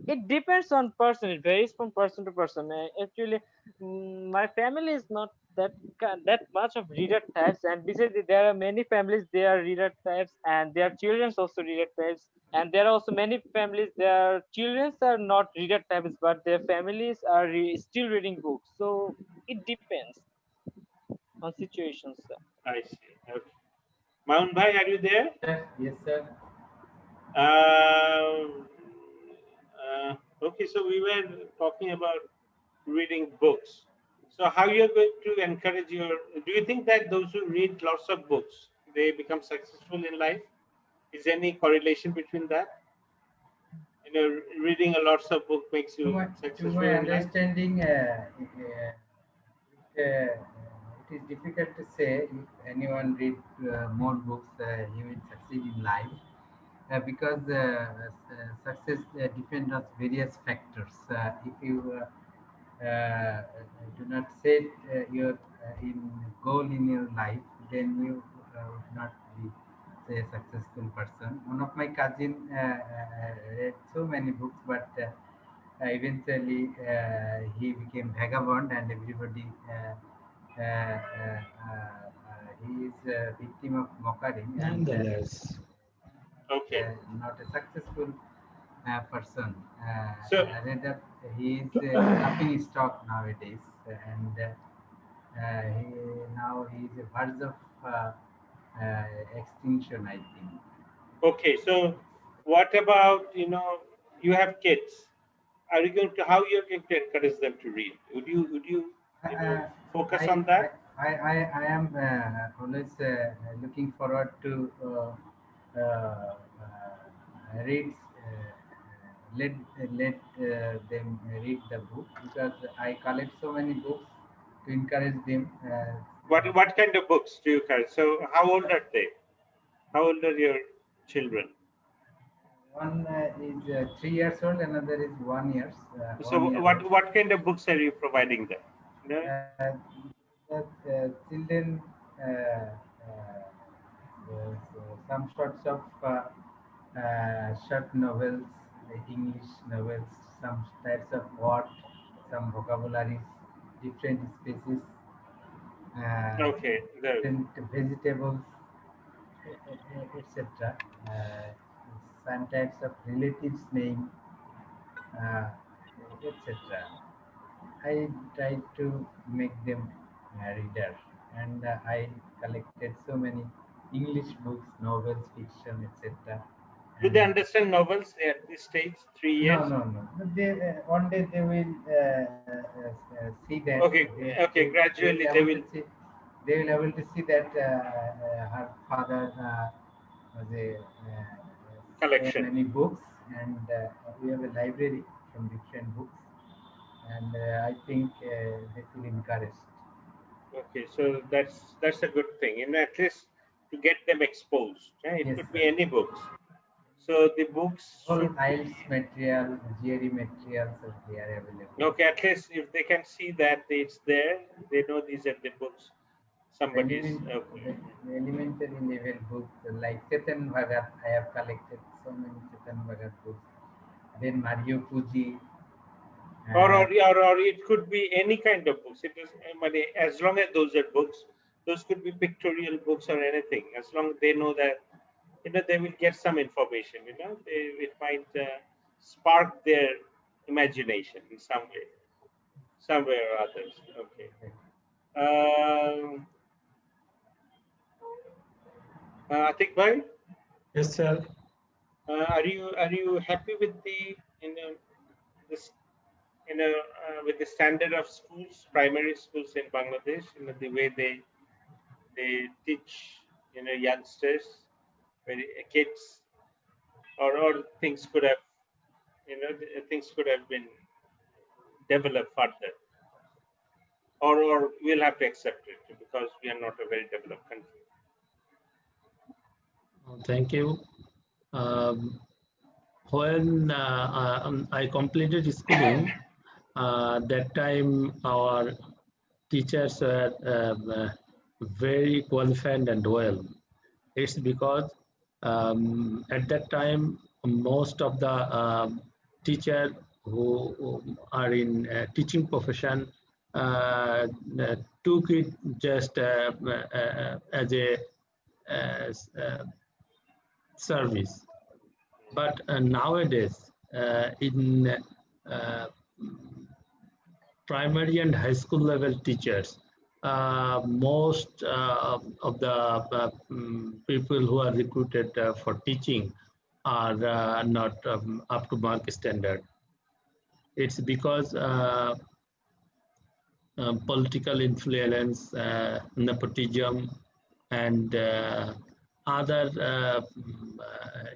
it depends on person. It varies from person to person. Actually, my family is not that much of reader types, and besides there are many families they are reader types and their children also reader types, and there are also many families their children are not reader types but their families are still reading books. So it depends on situations. I see. Okay. Mount Bhai, are you there? Yes, sir. Uh, okay, so we were talking about reading books. So how you're going to encourage your? Do you think that those who read lots of books they become successful in life? Is there any correlation between that? Reading a lots of book makes To you my to successful my in life. understanding, it is difficult to say if anyone read more books, he will succeed in life because success depends on various factors. If you do not set your in goal in your life, then you would not be say, a successful person. One of my cousin read so many books, but eventually he became vagabond, and everybody. He is a victim of mockery, and Nonetheless, Okay, not a successful person. so Rather, he is laughing stock nowadays, and he now he is a verge of extinction, I think. okay, so what about you have kids? are you going to, how you're going to encourage them to read? Would you focus on that? I am always looking forward to read. Let them read the book because I collect so many books to encourage them. What kind of books do you carry? So how old are they? How old are your children? One is 3 years old, another is 1 year. So 1 year what kind of books are you providing them? You know? Children some sorts of short novels, English novels, some types of word, some vocabularies, different species, Okay, different vegetables, etc. Uh, some types of relatives name, uh, etc. I tried to make them a reader, and I collected so many English books, novels, fiction, etc. do they And understand novels at this stage, 3 years? no. They, one day they will see that Okay, okay, they will gradually they able to will. see they will able to see that her father was so Collection. many books, and we have a library from different books, and I think they feel encouraged. Okay, so that's a good thing. And at least to get them exposed. It Yes, could sir. be any books. So the books All should be IELTS material, GRE materials are there available. okay. At least if they can see that it's there, they know these are the books. The, Somebody's okay. the elementary level books like Chetan Bhagat, I have collected so many Chetan Bhagat books. Then Mario Puji, uh, Or it could be any kind of books. It is as long as those are books, those could be pictorial books or anything. As long as they know that they will get some information. It might spark their imagination in some way or others. Okay. Um, Atik bhai, Yes, sir. are you happy with the this with the standard of schools, primary schools in Bangladesh? The way they teach youngsters, kids, or things could have things could have been developed further, or we'll have to accept it because we are not a very developed country. Thank you. When I completed schooling, that time our teachers were very qualified and well. It's because at that time most of the teachers who are in teaching profession uh, uh, took it just as a as, service. But nowadays, in uh, primary and high school level teachers, most of the people who are recruited for teaching are not up to mark standard. It's because political influence, nepotism, and other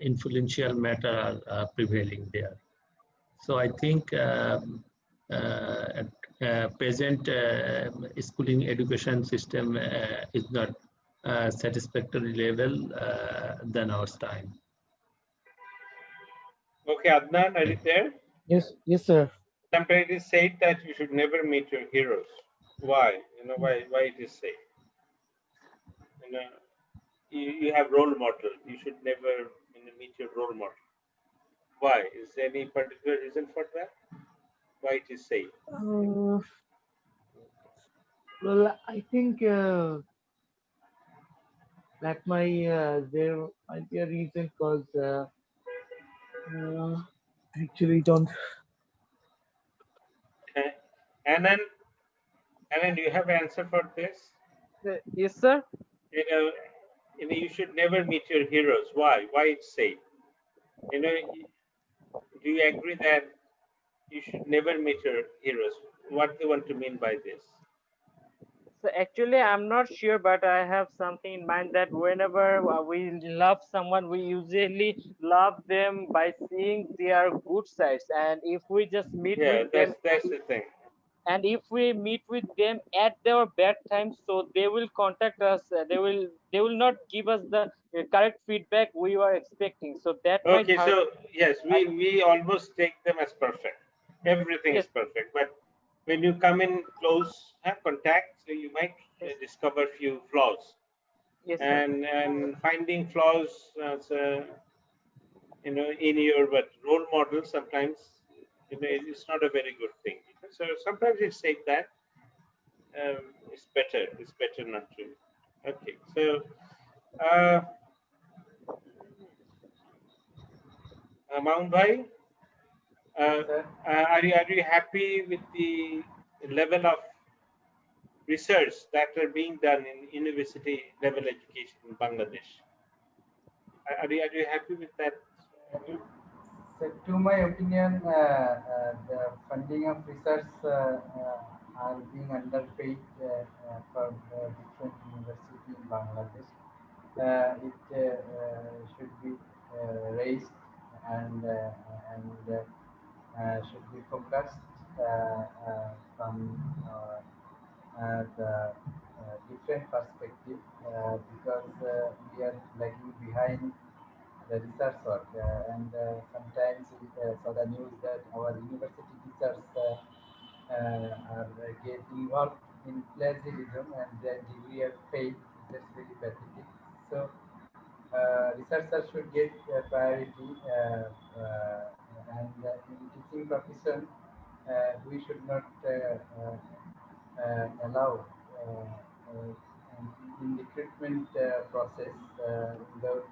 influential matter are prevailing there. So I think at present schooling education system is not satisfactory level than our time. Okay, Adnan, are you there? Yes, sir. Sometimes it is said that you should never meet your heroes. Why? Why it is said? You know, you have role model. You should never meet your role model. Why? Is there any particular reason for that? Why it is said? Uh, well, I think that my there might be a reason because uh, actually don't. Okay. Anand, Anand, do you have an answer for this? Yes, sir. You know, you should never meet your heroes. Why? Why it's said? Do you agree that you should never meet your heroes. What do you want to mean by this? So actually, I'm not sure, but I have something in mind that whenever we love someone, we usually love them by seeing their good sides. And if we just meet Yeah, with them, that's the thing. and if we meet with them at their bad times, so they will contact us. They will not give us the correct feedback we were expecting. So that might Okay, hurt. so yes, I, we almost take them as perfect. Everything is yes, perfect, but when you come in close contact, so you might yes, discover few flaws, yes, sir. and finding flaws, in your role model sometimes, it's not a very good thing. So sometimes it's like that. It's better. It's better not to. Okay, so. Uh, Mount Bhai, Yes, uh, sir. are you happy with the level of research that are being done in university level education in Bangladesh? Are you happy with that? So, to my opinion, the funding of research are being underpaid for different universities in Bangladesh. It should be raised and should be focused from the different perspective because we are lagging behind the research work and sometimes we saw the news that our university teachers are get involved in plagiarism and their degree are failed. That's very pathetic. So researchers should get priority and in teaching profession we should not allow in recruitment process without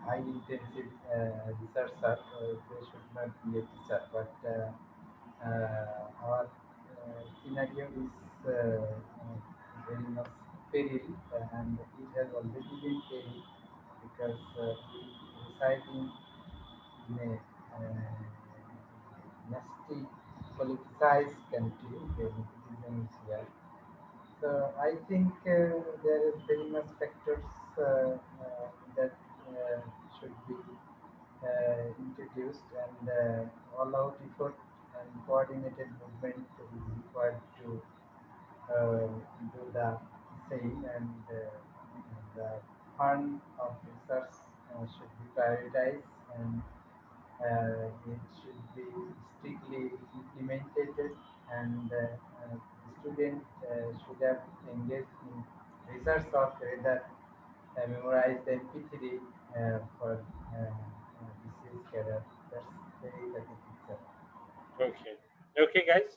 high intensive researcher, they should not be a teacher. But our scenario is very much peril and it has already been peril because we reside in a nasty politicized country where nepotism is here. So I think there is very much factors that should be introduced and all-out effort and coordinated movement is required to do the same and the fund of research should be prioritized and it should be strictly implemented and the student should have engaged in research work rather memorize the MP3 for BCS career. That's very pathetic, sir. Okay. Okay, guys.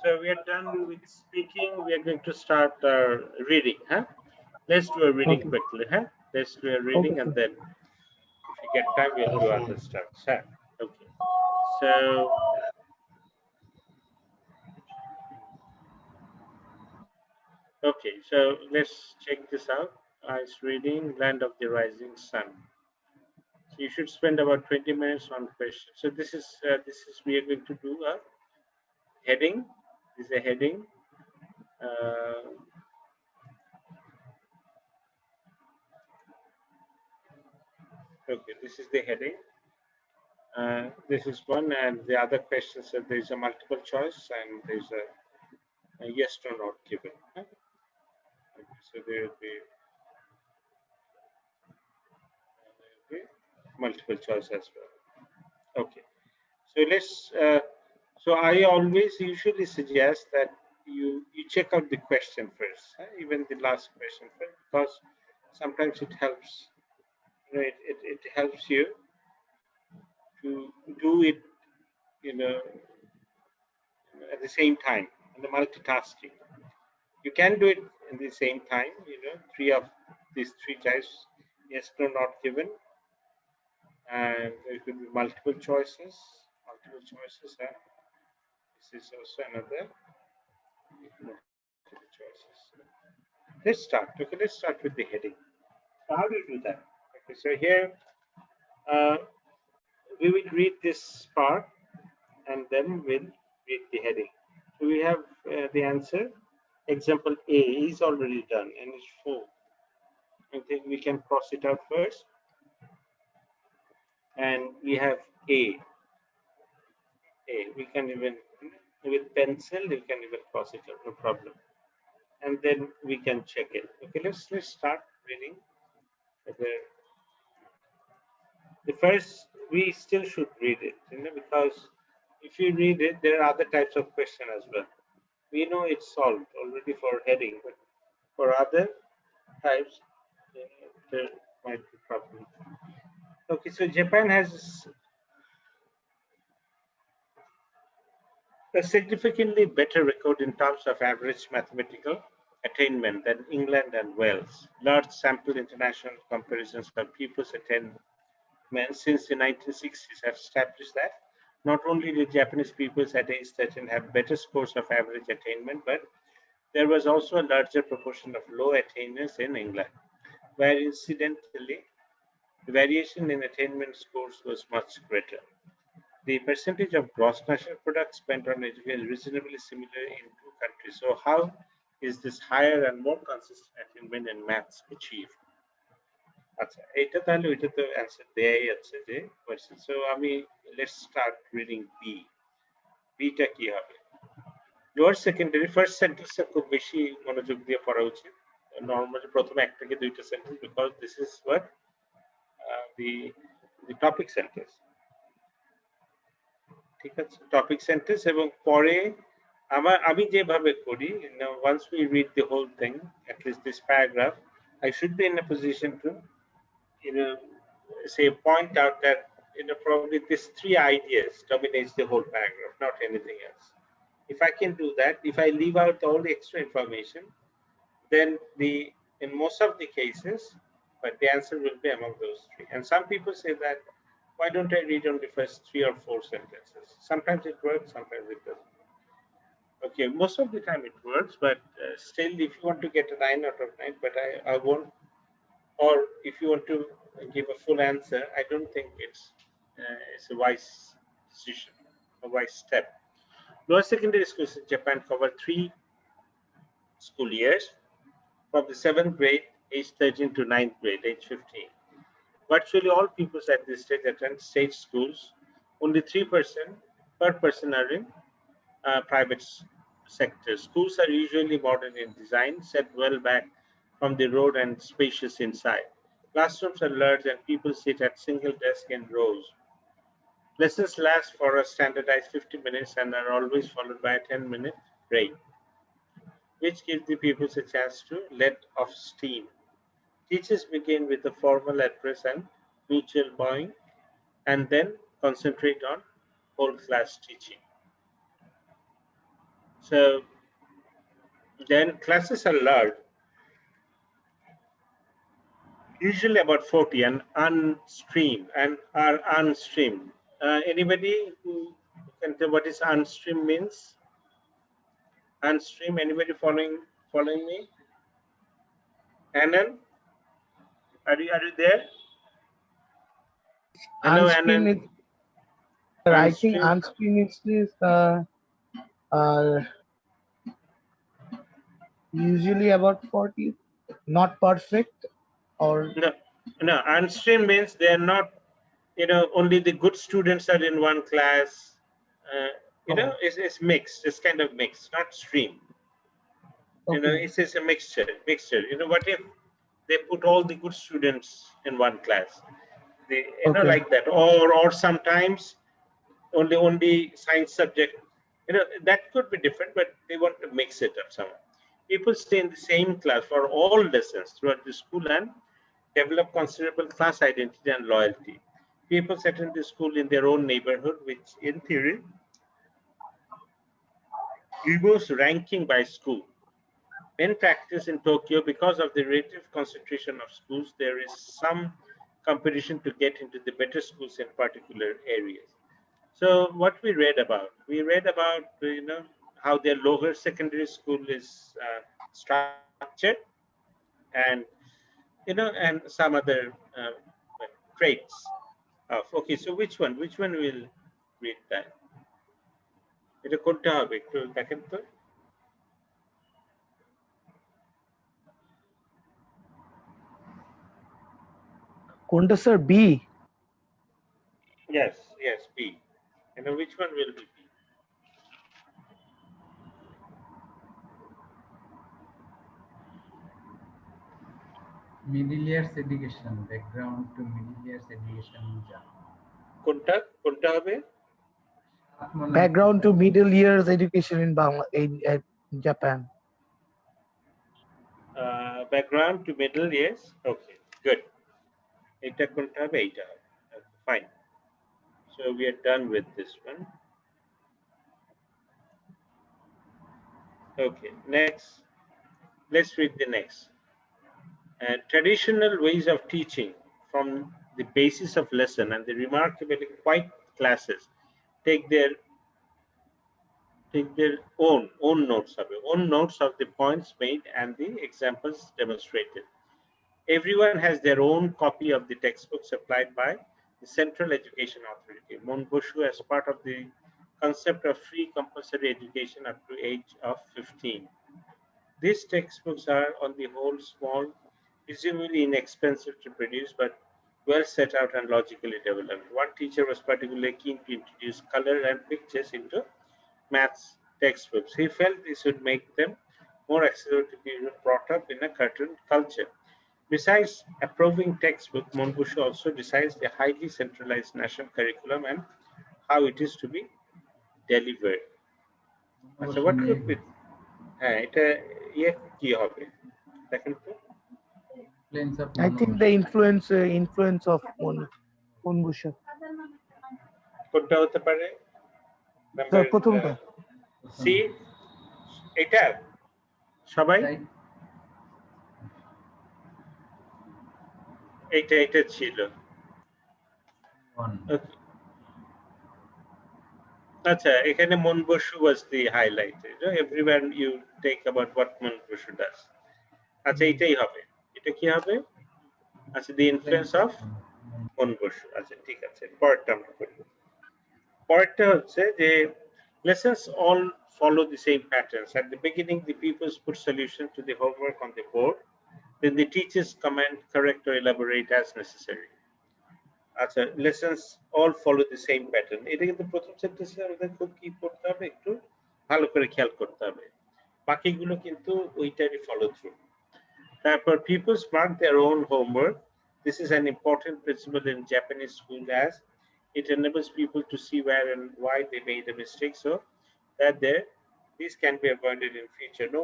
So we are done with speaking. We are going to start our reading, huh? Let's do a reading Okay. quickly, huh? Let's do a Okay, reading and sir. then if we get time, we'll do other stuff. Huh? Okay. So, okay. So let's check this out. Ice reading, Land of the Rising Sun. So you should spend about 20 minutes on questions. So this is we are going to do a heading. This is a heading. Uh, okay, this is the heading. This is one, and the other questions that there is a multiple choice and there's a yes or not given. Okay, so there will be multiple choice as well. Okay, so let's. So I always usually suggest that you check out the question first, even the last question first, because sometimes it helps. It helps you to do it, you know, at the same time, in the multitasking. You can do it in the same time, three of these three types, yes, no, not given, and there could be multiple choices. Multiple choices, and this is also another multiple choices. Let's start. Okay, let's start with the heading. So how do you do that? Okay, so here we will read this part and then we'll read the heading. So we have the answer. Example A is already done and it's full. I think we can cross it out first. And we have A. We can even, with pencil, we can even cross it out, no problem. And then we can check it. Okay, let's start reading. The first, we still should read it, because if you read it, there are other types of question as well. We know it's solved already for heading, but for other types, there might be problems. Okay, so Japan has a significantly better record in terms of average mathematical attainment than England and Wales. Large sample international comparisons of pupils' attainment since the 1960s have established that not only did Japanese pupils at age 13 have better scores of average attainment, but there was also a larger proportion of low attainers in England, where incidentally, the variation in attainment scores was much greater. The percentage of gross national product spent on education is reasonably similar in two countries. So how is this higher and more consistent attainment in maths achieved? আচ্ছা এটা তাহলে ওইটা তো answer দেয়াই আছে যে question so আমি let's start reading B beta কি হবে লোয়ার সেকেন্ডারি ফার্স্ট সেন্টেন্সে খুব বেশি মনোযোগ দিয়ে পড়া উচিত নরমালি প্রথমে এক থেকে দুইটা sentence because this is what the topic sentence ঠিক আছে টপিক সেন্টেন্স এবং পরে আমি যেভাবে করি once we read the whole thing at least this paragraph I should be in a position to say point out that probably these three ideas dominates the whole paragraph, not anything else. If I can do that, if I leave out all the extra information, then in most of the cases, but the answer will be among those three. And some people say that, why don't I read on the first 3 or 4 sentences? Sometimes it works, sometimes it doesn't. Okay, most of the time it works, but still, if you want to get a 9 out of 9, but I won't. Or if you want to give a full answer, I don't think it's a wise decision, a wise step. Lower secondary schools in Japan cover 3 school years, from the 7th grade, age 13, to 9th grade, age 15. Virtually all pupils at this stage attend state schools. Only 3% per person are in private sector. Schools are usually modern in design, set well back from the road and spacious inside. Classrooms are large and people sit at single desks in rows. Lessons last for a standardized 50 minutes and are always followed by a 10-minute break, which gives the pupils a chance to let off steam. Teachers begin with a formal address and mutual bowing, and then concentrate on whole class teaching. So then classes are large, usually about 40, and unstreamed and are unstreamed. Anybody who can tell what is unstreamed means? Unstreamed, anybody following me? Annan, are you there? Hello, Annan. I think unscreen is usually about 40, not perfect, or no. Unstreamed means they're not. Only the good students are in one class. It's mixed. It's kind of mixed, not stream. okay. It's a mixture. What if they put all the good students in one class? Okay. Like that, or sometimes only science subject. That could be different, but they want to mix it up somehow. People stay in the same class for all lessons throughout the school and develop considerable class identity and loyalty. People attend the school in their own neighborhood, which in theory removes ranking by school. In practice in Tokyo, because of the relative concentration of schools, there is some competition to get into the better schools in particular areas. So what we read about how their lower secondary school is structured, and and some other traits of. Okay, so which one will read that? এটা কোনটা হবে একটু দেখেন তো। কোনটা sir? B? Yes, yes, B. And then which one will be B? Middle years education, background to middle years education in Japan. কোনটা হবে? Background to middle years education in Japan. Background to middle years. Okay, good. এটা কোনটা হবে? এইটা হবে। Fine. So we are done with this one. Okay, next. Let's read the next. Traditional ways of teaching from the basis of lesson and the remarkably quiet classes take their own notes of the points made and the examples demonstrated. Everyone has their own copy of the textbook supplied by the Central Education Authority, Monboshu, as part of the concept of free compulsory education up to age of 15. These textbooks are on the whole small, presumably inexpensive to produce, but well set out and logically developed. One teacher was particularly keen to introduce color and pictures into maths textbooks. He felt this would make them more accessible to people brought up in a cartoon culture. Besides approving textbook, Monbushu also decides the highly centralized national curriculum and how it is to be delivered. So what could be? হ্যাঁ, এটা ইয়ে কি হবে দেখেন তো। I think the influence of Monbushu. কোনটা হতে পারে? স্যার প্রথমটা। সি, এটা সবাই এটা ছিল। আচ্ছা, এখানে Monbushu was the highlight. Everywhere you take about what Monbushu does. আচ্ছা, এটাই হবে। এটা কি হবে? আচ্ছা, the influence of Monbushu. আচ্ছা, ঠিক আছে, পরেরটা আমরা করি। পরেরটা হচ্ছে যে lessons all follow the same patterns. At the beginning, the pupils put solution to the homework on the board. Then the teachers comment, correct, or elaborate as necessary. আচ্ছা, lessons all follow the same pattern. এটা কিন্তু প্রথম সেন্টেন্সে আমাদের খুব কি করতে হবে, একটু ভালো করে খেয়াল করতে হবে। বাকিগুলো কিন্তু ওইটারই ফলো থ্রু। তারপর pupils mark their own homework. This is an important principle in Japanese school as it enables people to see where and why they made a mistake so that these can be avoided in future. No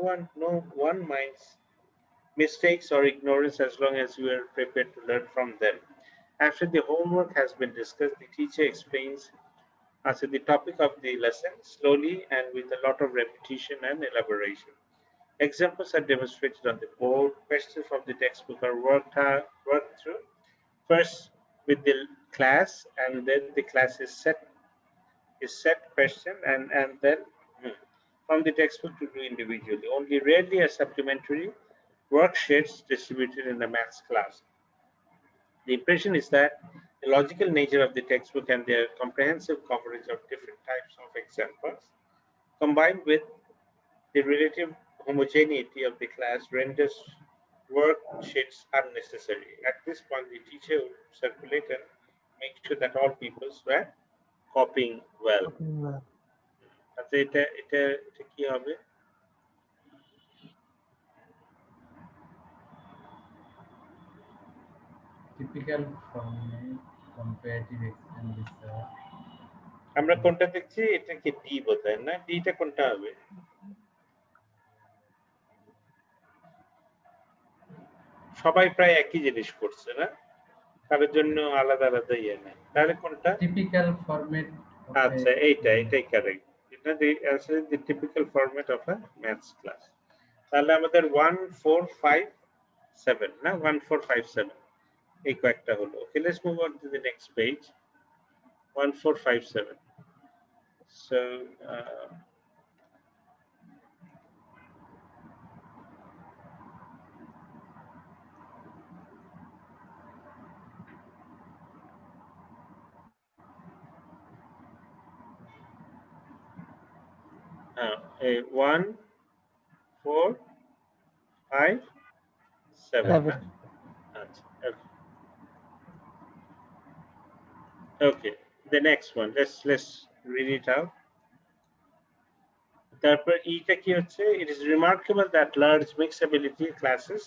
one minds mistakes or ignorance as long as you are prepared to learn from them. After the homework has been discussed, the teacher explains the topic of the lesson slowly and with a lot of repetition and elaboration. Examples are demonstrated on the board. Questions from the textbook are worked through first with the class, and then the class is set question, and then from the textbook to do individually. Only rarely are supplementary worksheets distributed in the maths class. The impression is that the logical nature of the textbook and their comprehensive coverage of different types of examples, combined with the relative homogeneity of the class, renders worksheets unnecessary. At this point, the teacher would circulate and make sure that all pupils were copying well. আচ্ছা, এটা কি হবে? Typical format, comparative expenditure. আমরা কোনটা দেখছি? এটা কি D বোধহয়, না? ডিটা কোনটা হবে? সবাই প্রায় একই জিনিস করছে, না? কারোর জন্য আলাদা আলাদা ইয়ে নেই। তাহলে কোনটা? Typical format. আচ্ছা, এইটাই কারেক্ট। এটা the answer is the typical format of a maths class. তাহলে আমাদের 1 4 5 7, না? 1 4 5 7 এই কয়েকটা হলো। Okay, let's move on to the next page. 1 4 5 7. So 1, 4, 5, 7. 7. Okay. Okay. The next one. Let's read it out. তারপর এইটা কি হচ্ছে? It is remarkable that large mixed ability classes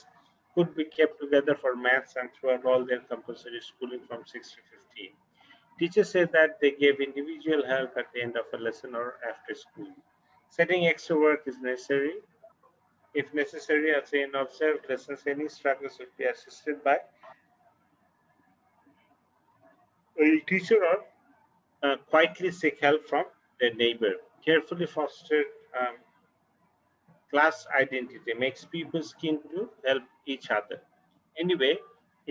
could be kept together for maths and throughout all their compulsory schooling from 6 to 15. Teachers said that they gave individual help at the end of a lesson or after school. Setting extra work is necessary. If necessary, as in observed lessons, any struggles would be assisted by a teacher or quietly seek help from their neighbor. Carefully fostered class identity makes people keen to help each other. Anyway,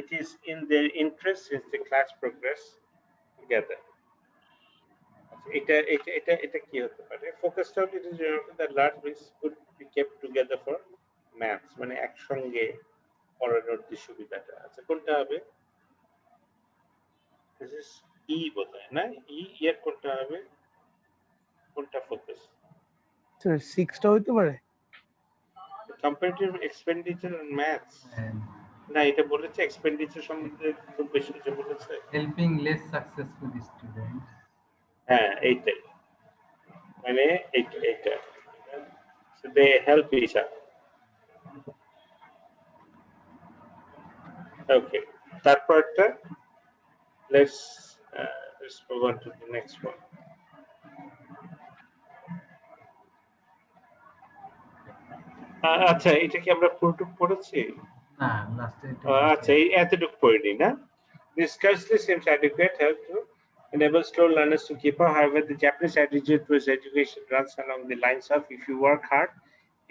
it is in their interest since the class progress together. এটা কি হতে পারে? Focused on it is that large groups could be kept together for maths, মানে একসঙ্গে পড়ানোর যে সুবিধাটা আছে কোনটা হবে? This is E বোধহয় না? এর কোনটা হবে? কোনটা ফোকাস? So 6টা হইতে পারে। Comparative expenditure on maths. না এটা বলেছে এক্সপেন্ডিচার সম্বন্ধে খুব বেশি কিছু বলেছে। Helping less successful students. হ্যাঁ এইটাই মানে এইটা so they help each other. Okay, তারপরটা let's move on to the next one. আচ্ছা এটা কি আমরা পুরোটুকু পড়েছি? না লাস্টে আচ্ছা এতটুকু পড়িনি না? This scarcely seems adequate help to enable slow learners to keep up. However, the Japanese attitude towards education runs along the lines of if you work hard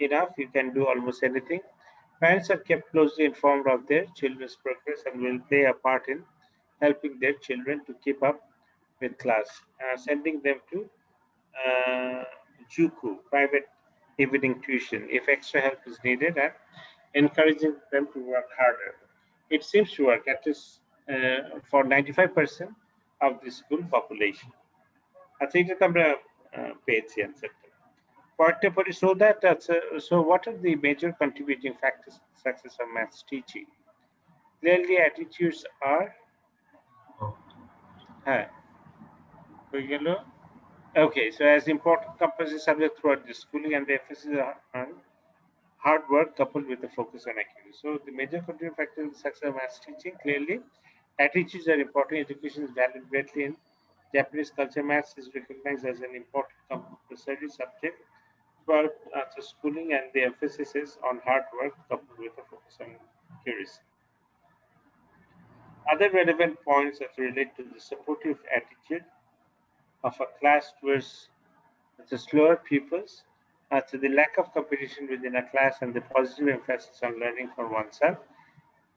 enough, you can do almost anything. Parents are kept closely informed of their children's progress and will play a part in helping their children to keep up with class, sending them to Juku, private evening tuition, if extra help is needed, and encouraging them to work harder. It seems to work at least for 95% of the school population. আচ্ছা এটা তো আমরা পেয়েছি অ্যান্সারটা। পরেরটা পড়ি so what are the major contributing factors to the success of maths teaching? Clearly attitudes are হ্যাঁ হয়ে গেল। Okay, so as important compulsory subject throughout the schooling and the emphasis on hard work coupled with the focus on accuracy. So the major contributing factor in the success of maths teaching, clearly attitudes are important. Education is valued greatly in Japanese culture. Maths is recognized as an important compulsory subject throughout the schooling, and the emphasis is on hard work coupled with a focus on accuracy. Other relevant points that relate to the supportive attitude of a class towards the slower pupils, to the lack of competition within a class, and the positive emphasis on learning for oneself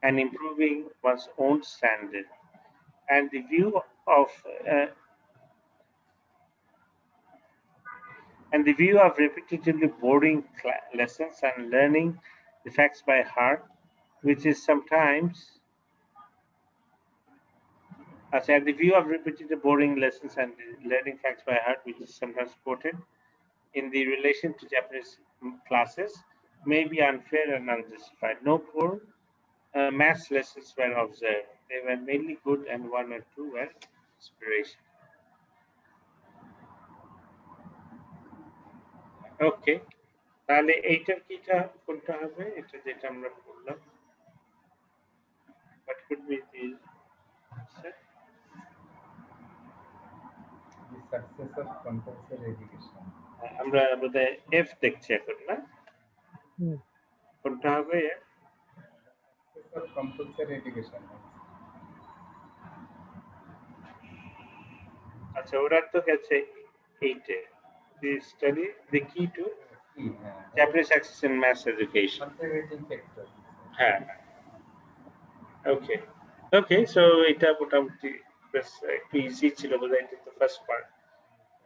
and improving one's own standard. And the view of repetitively boring lessons and learning the facts by heart, which is sometimes and the view of repetitive boring lessons and learning facts by heart, which is sometimes quoted in the relation to Japanese classes, may be unfair and unjustified. No poor maths lessons were observed. They were mainly good, and 1 or 2 were inspiration. Okay, তাহলে এইটার কিটা কোনটা হবে? এটা যেটা আমরা বললাম, what could be the answer? The success of compulsory education. আমরা বোধহয় F দেখছি এখন না? কোনটা হবে? Success of compulsory education. আচ্ছা ওরা তো গেছে 8-এ। The study the key to Japanese success in mass education. Contributing factor. হ্যাঁ okay so এটা মোটামুটি বেশ একটু ইজি ছিল বোধহয়। এটা the first part.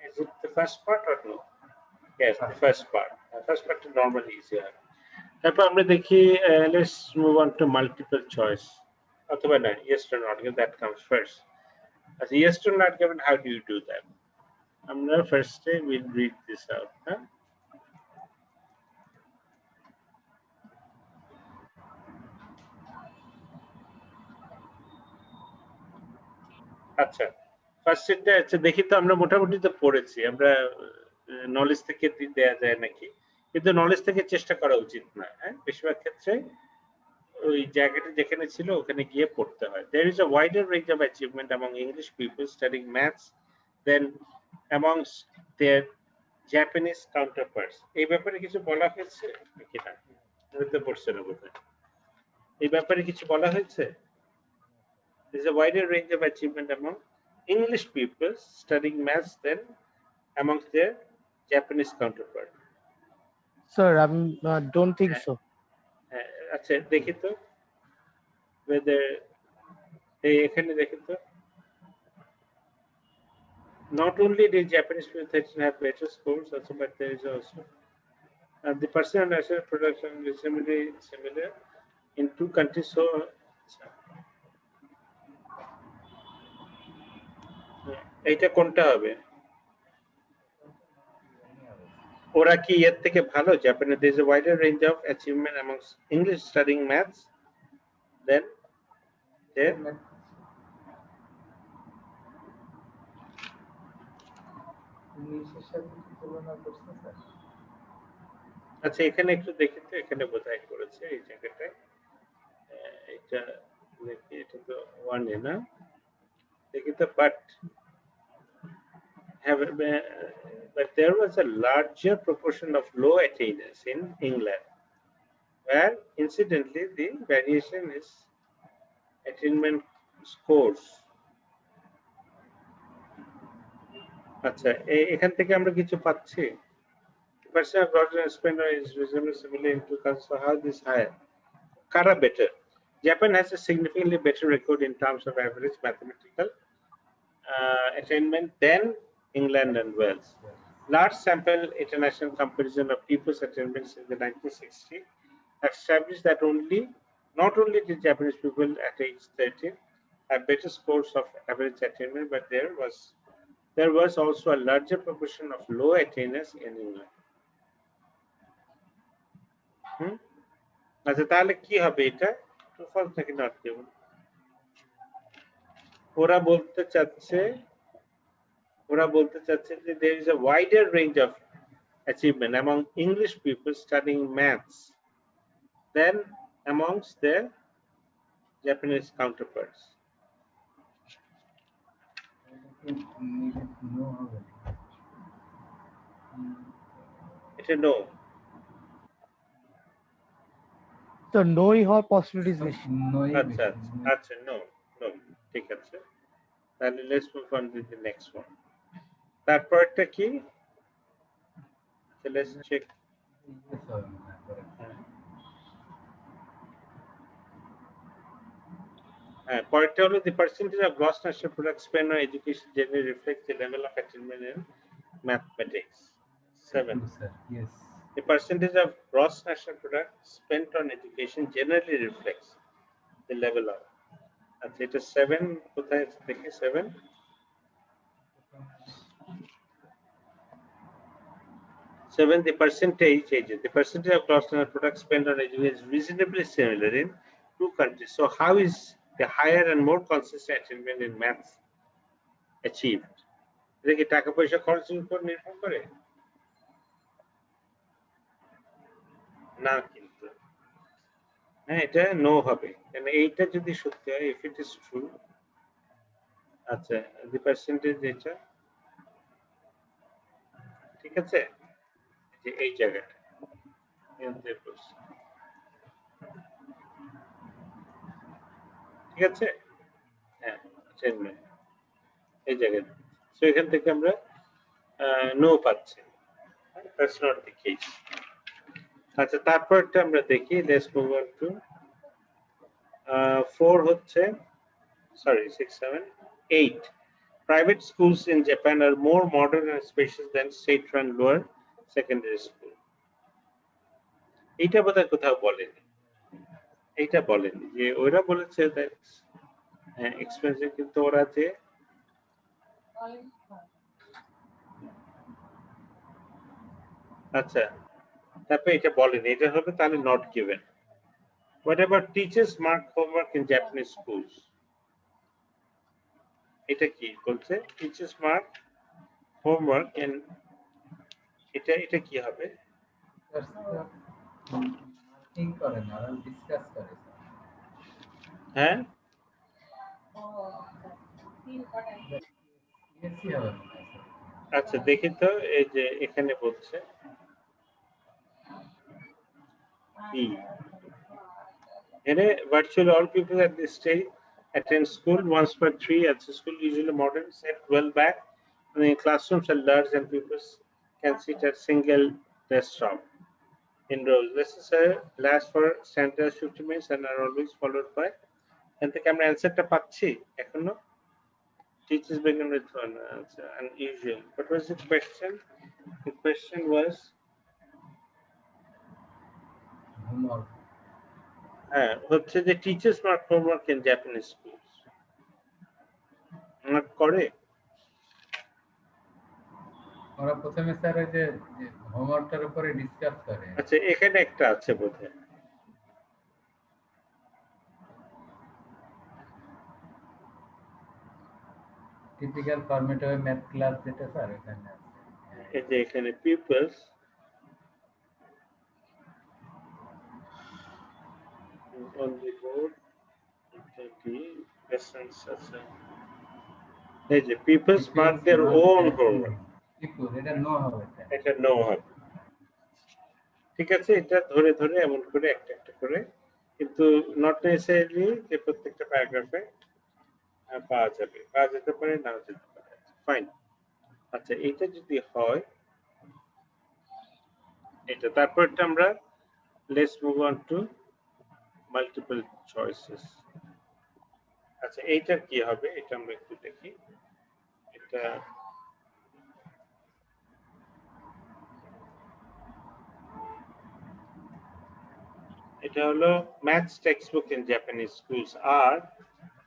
Is it the first part or no? Yes, the first part. The first part is normally easier. তারপর আমরা দেখি let's move on to multiple choice. অথবা না yes or not, that comes first. As yes or not given, how do you do that? আমরা first we'll read this out. Huh? আচ্ছা first সেটটা আচ্ছা দেখি তো আমরা মোটামুটি তো পড়েছি আমরা নলেজ থেকে দেয়া যায় নাকি কিন্তু নলেজ থেকে চেষ্টা করা উচিত না হ্যাঁ বেশিরভাগ ক্ষেত্রে ওই জায়গাটা যেখানে ছিল ওখানে গিয়ে পড়তে হয় there is a wider range of achievement among English people studying maths than amongst their Japanese counterparts এই ব্যাপারে কিছু বলা হয়েছে নাকি না বুঝতে পারছেন না বোধহয় এই ব্যাপারে কিছু বলা হয়েছে there is a wider range of achievement among English people studying maths than amongst their Japanese counterparts Sir, I don't think so. আচ্ছা দেখি তো whether এই এখানে দেখি তো not only the Japanese people have better scores also but there is also the personal and national production is similar in two countries so এইটা কোনটা হবে ওরা কি এর থেকে ভালো জাপানে there is a wider range of achievement amongst English studying maths than their ইংলিশের সাথে কি তুলনা করছেন স্যার? আচ্ছা এখানে একটু দেখি তো এখানে বোঝাই করেছে এই জায়গাটায় এটা দেখি এটা তো ওয়ানে না দেখি তো but there was a larger proportion of low attainers in England where incidentally the variation is attainment scores আচ্ছা এখান থেকে আমরা কিছু পাচ্ছি percent of gross spender is reasonably similar in two countries so how this higher kara better Japan has a significantly better record in terms of average mathematical attainment than England and Wales. Large sample international comparison of people's attainments in the 1960s established that not only did Japanese people at age 13 have better scores of average attainment, but there was also a larger proportion of low attainers in England. আচ্ছা তাহলে কি হবে এটা true false নাকি not given ওরা বলতে চাচ্ছে যে there is a wider range of achievement among English people studying maths than amongst their Japanese counterparts. এটা no So knowing how possibilities বেশি। আচ্ছা no ঠিক আছে তাহলে let's move on to the next one তারপরটা কি let's check পরেরটা হলো the percentage of gross national product spent on education generally reflects the level of attainment in mathematics 7 Yes. The percentage of gross national product spent on education generally reflects the level of আচ্ছা এটা 7 কোথায় দেখি 7 the percentage of gross national product spent on education is reasonably similar in two countries. So how is the higher and more consistent attainment in maths achieved? এটা কি টাকা পয়সা খরচের উপর নির্ভর করে না কিন্তু হ্যাঁ এটা নো হবে কারণ এইটা যদি সত্যি হয় if it is true আচ্ছা the percentage এটা ঠিক আছে যে এই জায়গাটা ঠিক আছে হ্যাঁ এই জায়গাটা সো এখান থেকে আমরা নো পাচ্ছি that's not the case আচ্ছা তারপরটা আমরা দেখি let's move on to 4 হচ্ছে sorry 6 7 8 private schools in Japan are more modern and spacious than state-run lower secondary school এটা বোধহয় কোথাও বলেনি এইটা বলেনি যে ওরা বলেছে that expensive কিন্তু ওরা যে আচ্ছা তারপরে এটা বলেনি এটা হবে তাহলে not given what about teachers mark homework in Japanese schools এটা কি বলছে টিচার্স মার্ক হোমওয়ার্ক এন্ড এটা এটা কি হবে মার্কিং করে না, ওরা ডিসকাস করে। হ্যাঁ সিএসসি হবে মনে হয় স্যার। আচ্ছা দেখি তো এই যে এখানে বলছে E. Virtually all people at this stage attend school once per 3 at the school, usually modern, set well back. And the classrooms are large and pupils can sit at single desktop in rows. Lessons last for standard 50 minutes and are always followed by. And the camera answer পাচ্ছি এখনো teachers begin with one answer unusual. What was the question? The question was homework হচ্ছে যে teachers mark homework in Japanese schools. Mark করে ওরা প্রথমে sir ওই যে হোমওয়ার্কটার উপরে ডিসকাস করে। আচ্ছা এখানে একটা আছে বোধহয় টিপিক্যাল ফরম্যাট হবে ম্যাথ ক্লাস যেটা স্যার এখানে আছে। এই যে এখানে pupils on the board the lessons আছে এই যে pupils mark their own homework পিপুল এটা নো হবে স্যার। এটা নো হবে ঠিক আছে এটা ধরে ধরে এমন করে একটা একটা করে কিন্তু নট নেসেসারিলি যে প্রত্যেকটা প্যারাগ্রাফে পাওয়া যেতে পারে নাও যেতে পারে ফাইন আচ্ছা এটা যদি হয় এটা তারপরটা আমরা let's move on to multiple choices আচ্ছা এইটার কি হবে এটা আমরা একটু দেখি এটা এটা হলো maths textbook in Japanese schools are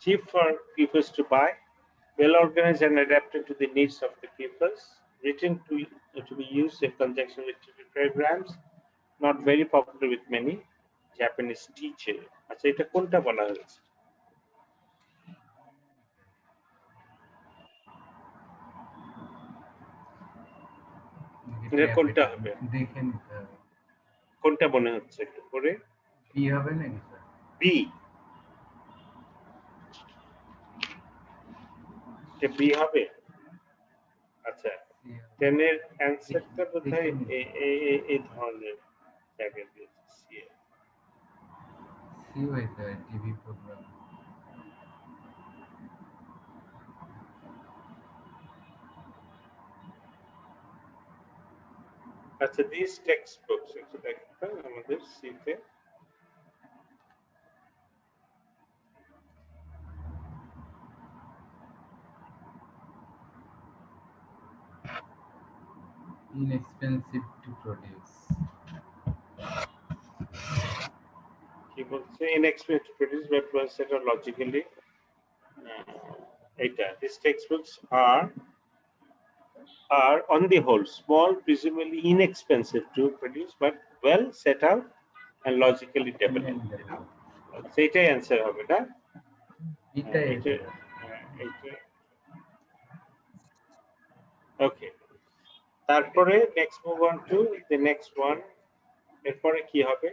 cheap for pupils to buy, well organized and adapted to the needs of the pupils, written to be used in conjunction with TV programs, not very popular with many Japanese teachers. আচ্ছা এটা কোনটা বলা হয়েছে এটা কোনটা হবে দেখে নিতে হবে। কোনটা মনে হচ্ছে একটু করে বি হবে নাকি স্যার? বি এটা বি হবে আচ্ছা টেনের অ্যান্সারটা বোধহয় এই ধরনের জায়গায় দিয়েছি সি হইতে হয় টিভি প্রোগ্রাম। আচ্ছা দিস টেক্সট বুকস একটু দেখেন আমাদের সিতে inexpensive to produce. কি বলছে inexpensive to produce but was set logically এটা these textbooks are on the whole small presumably inexpensive to produce but well set out and logically developed সেটাই answer হবে না এটাই ওকে তারপরে next move on to the next one এরপরে কি হবে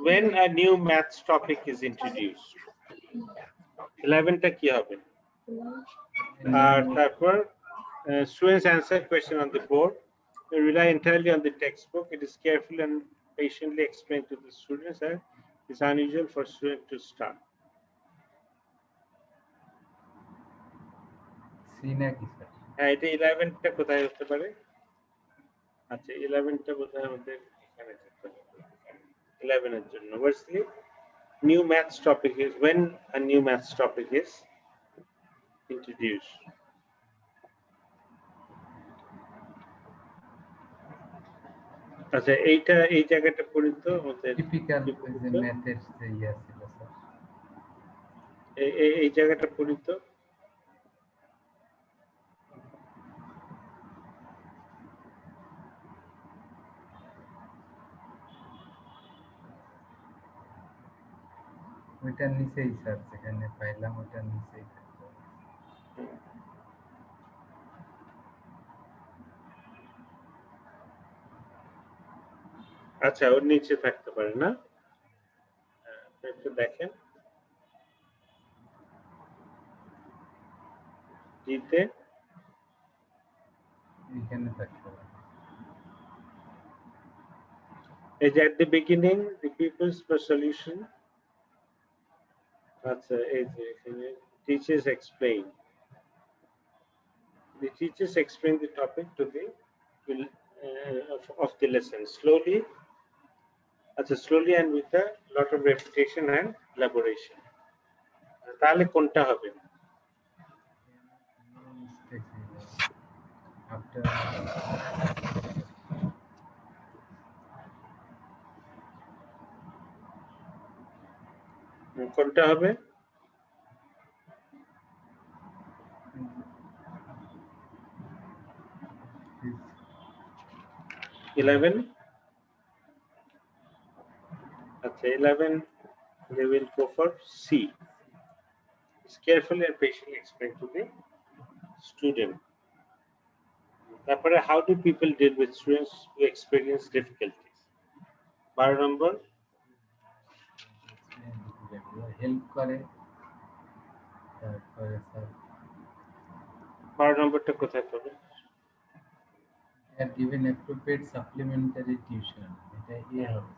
when a new maths topic is introduced 11 টা কি হবে আর তারপর students answer question on the board they rely entirely on the textbook it is carefully and patiently explained to the students and it's unusual for students to start C নাকি sir? হ্যাঁ এটা 11 টা কোথায় হতে পারে আচ্ছা 11 টা বোধহয় আমাদের এখানে থাকতে হবে 11 এর জন্য obviously new maths topic is when a new maths topic is introduced আচ্ছা এইটা এই জায়গাটা পড়ি তো আমাদের টিপিক্যাল যে ম্যাথের যে ইয়া ছিল স্যার, এই জায়গাটা পড়ি তো ওইটার নিচেই স্যার যেখানে পাইলাম ওইটার নিচেই থাকবে। আচ্ছা, ওর নিচে থাকতে পারে না? একটু দেখেন দিতে এখানে থাকতে পারে। is at the beginning the people's solution. আচ্ছা, এই যে এখানে teachers explain. The teachers explain the topic to the of the lesson slowly. আচ্ছা, slowly and with a lot of repetition and elaboration. তাহলে কোনটা হবে? After কোনটা হবে? 11. আচ্ছা, 11 they will go for C. It's carefully and patiently explain to the student. তারপরে how do people deal with students who experience difficulties? 12 number help করে, তারপরে sir 12 নম্বরটা কোথায় পাবে? have given appropriate supplementary tuition, এটা এ হবে।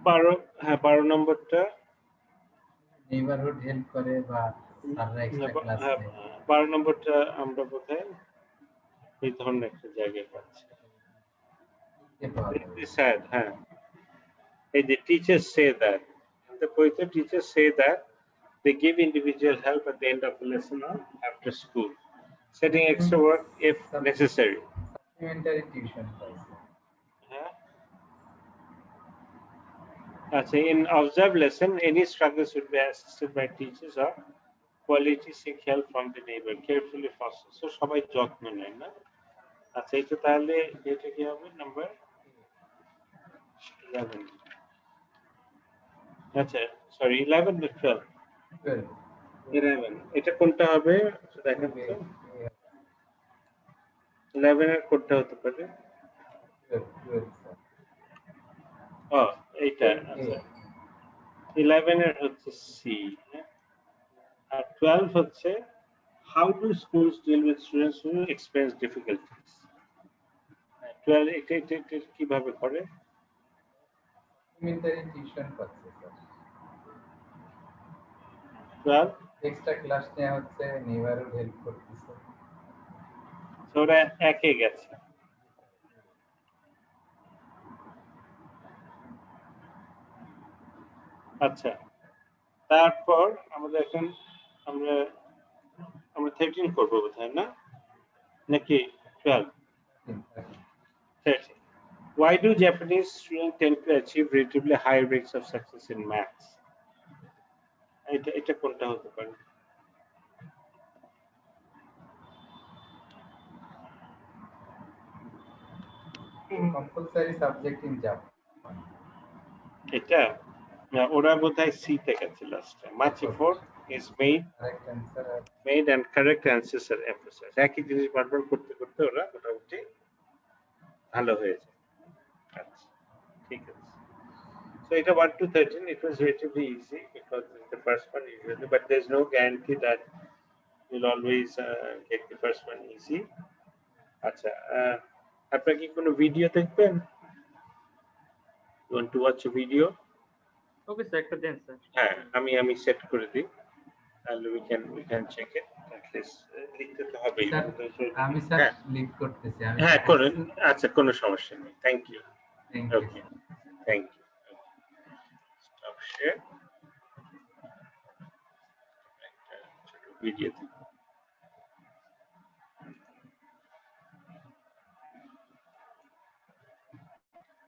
12, হ্যাঁ 12 নম্বরটা নেইবারহুড হেল্প করে বা স্যাররা এক্সট্রা ক্লাস হ্যাঁ, নেয়। 12 নম্বরটা আমরা বোধহয় এই ধরনের একটা জায়গায় পাচ্ছি। Sad, হ্যাঁ, এই যে teachers say that the বইতে teachers say that they give individual help at the end of the lesson or after school, setting extra work if necessary. Supplementary tuition পাইছে। হ্যাঁ, আচ্ছা, in observed lesson any struggles should be assisted by teachers or quality seek help from the neighbor carefully foster. So সবাই যত্ন নেয় না? আচ্ছা, এটা তাহলে এটা কি হবে? নাম্বার 11। আচ্ছা, সরি 11 না 12? 11। এটা কোনটা হবে দেখেন তো? 11 এর কোনটা হতে পারে? ও, এইটা। আচ্ছা, 11 এর হচ্ছে সি, আর 12 হচ্ছে how do schools deal with students who experience difficulties? 12 এটা কিভাবে করে? সাপ্লিমেন্টারি টিউশন পাচ্ছে স্যার। 12 এক্সট্রা ক্লাস নেওয়া হচ্ছে, নেইবারহুড হেল্প করতেছে। ওরা একে গেছে। আচ্ছা, তারপর আমাদের এখন আমরা 13 করবো বোধহয়, না নাকি 12? 13. Why do Japanese students tend to achieve relatively high rates of success in maths? এটা কোনটা হতে পারে? Compulsory subject in Japan. এটা না, ওরা বোধহয় সি তে গেছে লাস্টে। Much effort is made correct answer and correct answers are emphasized. একই জিনিস বারবার করতে করতে ওরা মোটামুটি ভালো হয়েছে। আচ্ছা, ঠিক আছে। So it 1 to 13, it was relatively easy because it's the first one usually, but there's no guarantee that you'll always get the first one easy. আচ্ছা, আপনারা কি কোনো ভিডিও দেখবেন? You want to watch a video? Okay sir, একটা দেন sir. হ্যাঁ, আমি set করে দিই, তাহলে we can check it at least. লিখতে তো হবেই। আমি স্যার হ্যাঁ, লিড করতেছি। আমি হ্যাঁ করুন। আচ্ছা, কোনো সমস্যা নেই। Thank you. Thank you. Okay, thank you. Stop share. Video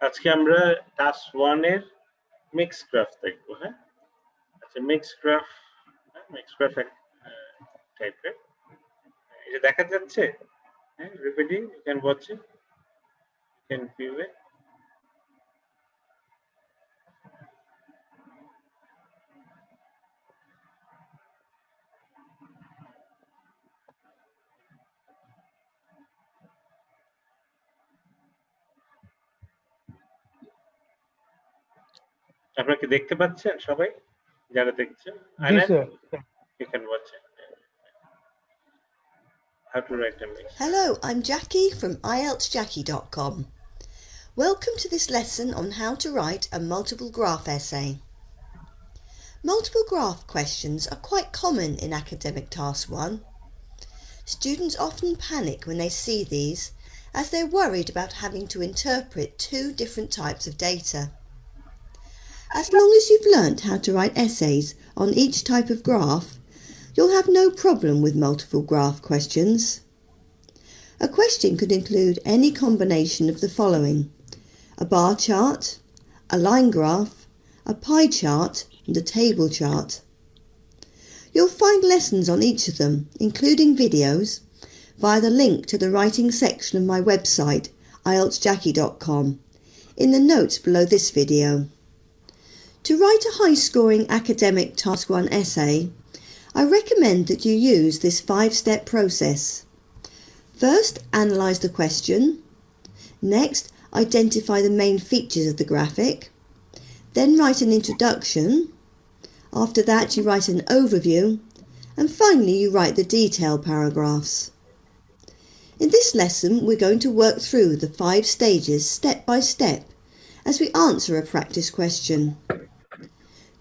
আজকে আমরা টাস্ক 1 এর মিক্স গ্রাফ দেখবো। হ্যাঁ, আচ্ছা, মিক্স গ্রাফ টাইপের এটা দেখা যাচ্ছে। হ্যাঁ, repeating, you can watch it, you can view it. আপনারা কি দেখতে পাচ্ছেন সবাই যারা দেখছেন? জি Alan, sir. you can watch it. How to write a mail. Hello, I'm Jackie from lELTSjackie.com. Welcome to this lesson on how to write a multiple graph essay. Multiple graph questions are quite common in academic task 1. Students often panic when they see these as they're worried about having to interpret two different types of data. As long as you've learnt how to write essays on each type of graph, you'll have no problem with multiple graph questions. A question could include any combination of the following: a bar chart, a line graph, a pie chart and a table chart. You'll find lessons on each of them, including videos, via the link to the writing section of my website lELTSjackie.com in the notes below this video. To write a high-scoring academic Task 1 essay, I recommend that you use this 5-step process. First, analyse the question. Next, identify the main features of the graphic. Then write an introduction. After that, you write an overview. And finally, you write the detail paragraphs. In this lesson, we're going to work through the 5 stages step by step as we answer a practice question.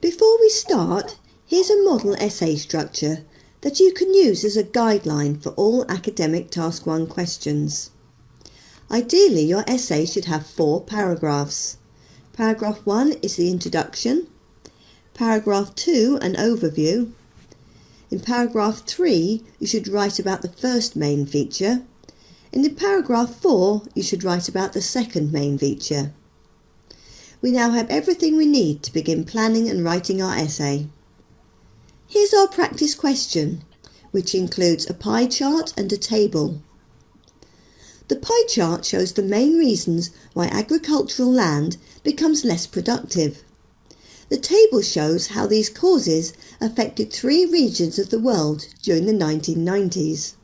Before we start, here's a model essay structure that you can use as a guideline for all academic Task 1 questions. Ideally, your essay should have 4 paragraphs. Paragraph 1 is the introduction. Paragraph 2, an overview. In paragraph 3, you should write about the first main feature. And in paragraph 4, you should write about the second main feature. We now have everything we need to begin planning and writing our essay. Here's our practice question, which includes a pie chart and a table. The pie chart shows the main reasons why agricultural land becomes less productive. The table shows how these causes affected 3 regions of the world during the 1990s.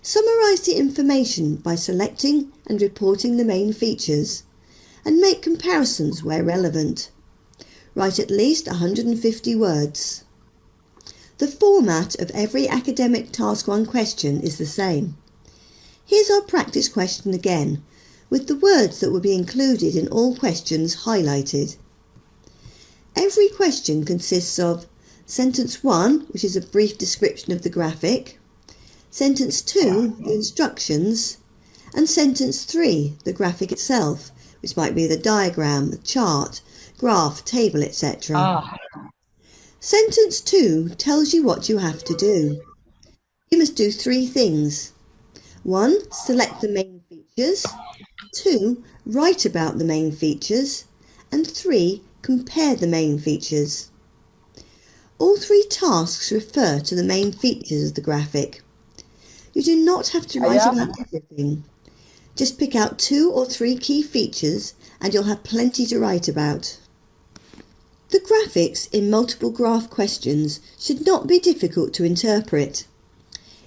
Summarise the information by selecting and reporting the main features, and make comparisons where relevant. Write at least 150 words. The format of every academic Task 1 question is the same. Here's our practice question again, with the words that will be included in all questions highlighted. Every question consists of sentence 1, which is a brief description of the graphic, sentence 2, the instructions, and sentence 3, the graphic itself, which might be the diagram, the chart, graph, table, etc. Sentence 2 tells you what you have to do. You must do 3 things. 1. Select the main features. 2. Write about the main features. And 3. Compare the main features. All 3 tasks refer to the main features of the graphic. You do not have to write about everything. Just pick out 2 or 3 key features and you'll have plenty to write about. The graphics in multiple graph questions should not be difficult to interpret.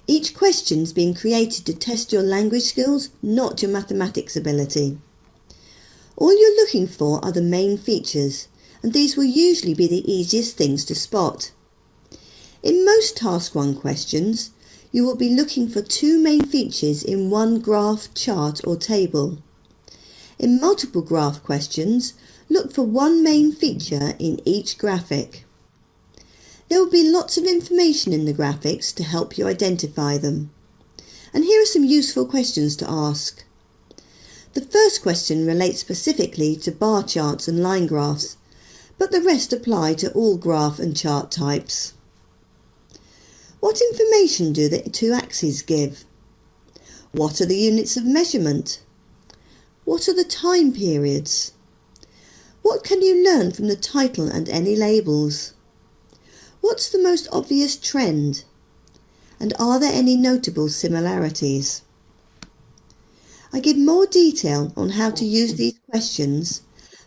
Each question is being created to test your language skills, not your mathematics ability. All you're looking for are the main features, and these will usually be the easiest things to spot. In most Task 1 questions, you will be looking for 2 main features in one graph, chart or table. In multiple graph questions, look for 1 main feature in each graphic. There will be lots of information in the graphics to help you identify them. And here are some useful questions to ask. The first question relates specifically to bar charts and line graphs, but the rest apply to all graph and chart types. What information do the 2 axes give? What are the units of measurement? What are the time periods? What can you learn from the title and any labels? What's the most obvious trend? And are there any notable similarities? I give more detail on how to use these questions,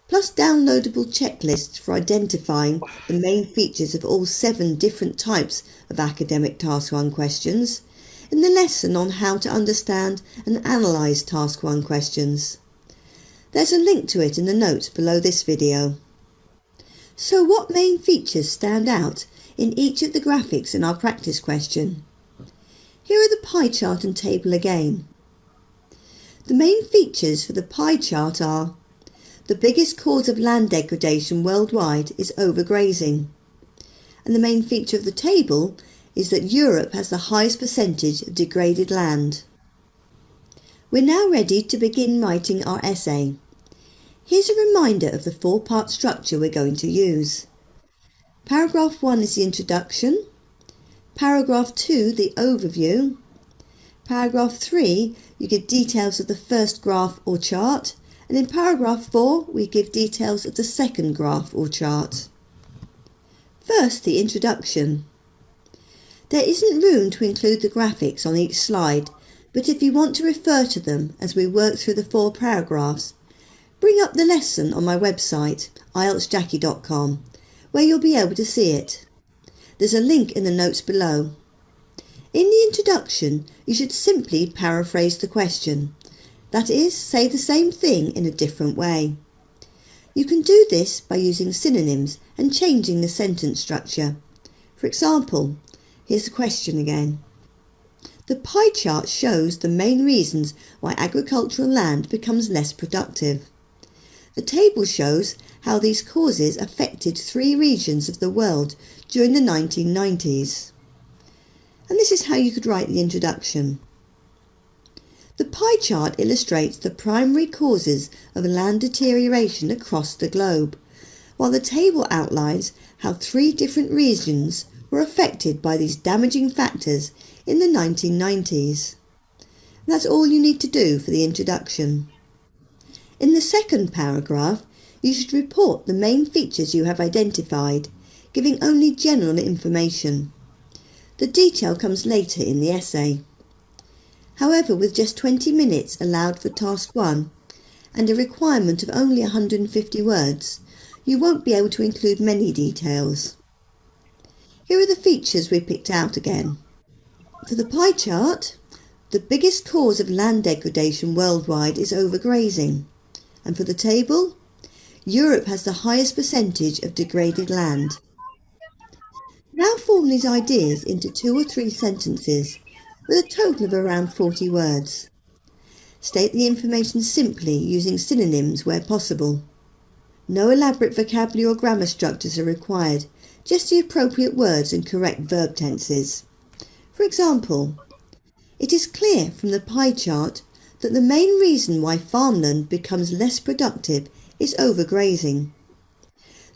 plus downloadable checklists for identifying the main features of all 7 different types of academic Task 1 questions in the lesson on how to understand and analyse Task 1 questions. There's a link to it in the notes below this video. So what main features stand out in each of the graphics in our practice question? Here are the pie chart and table again. The main features for the pie chart are: the biggest cause of land degradation worldwide is overgrazing. And the main feature of the table is that Europe has the highest percentage of degraded land. We're now ready to begin writing our essay. Here's a reminder of the four-part structure we're going to use. Paragraph 1 is the introduction. Paragraph 2, the overview. Paragraph 3, you give details of the first graph or chart. And in paragraph 4, we give details of the second graph or chart. First, the introduction. There isn't room to include the graphics on each slide, but if you want to refer to them as we work through the 4 paragraphs, bring up the lesson on my website, lELTSjackie.com, where you'll be able to see it. There's a link in the notes below. In the introduction, you should simply paraphrase the question. That is, say the same thing in a different way. You can do this by using synonyms and changing the sentence structure. For example, here's the question again. The pie chart shows the main reasons why agricultural land becomes less productive. The table shows how these causes affected 3 regions of the world during the 1990s. And this is how you could write the introduction. The pie chart illustrates the primary causes of land deterioration across the globe, while the table outlines how 3 different regions were affected by these damaging factors in the 1990s. And that's all you need to do for the introduction. In the second paragraph, you should report the main features you have identified, giving only general information. The detail comes later in the essay. However, with just 20 minutes allowed for task 1 and a requirement of only 150 words, you won't be able to include many details. Here are the features we picked out again. For the pie chart, the biggest cause of land degradation worldwide is overgrazing. And for the table, Europe has the highest percentage of degraded land. Now form these ideas into 2 or 3 sentences with a total of around 40 words. State the information simply using synonyms where possible. No elaborate vocabulary or grammar structures are required, just the appropriate words and correct verb tenses. For example, it is clear from the pie chart that the main reason why farmland becomes less productive is overgrazing.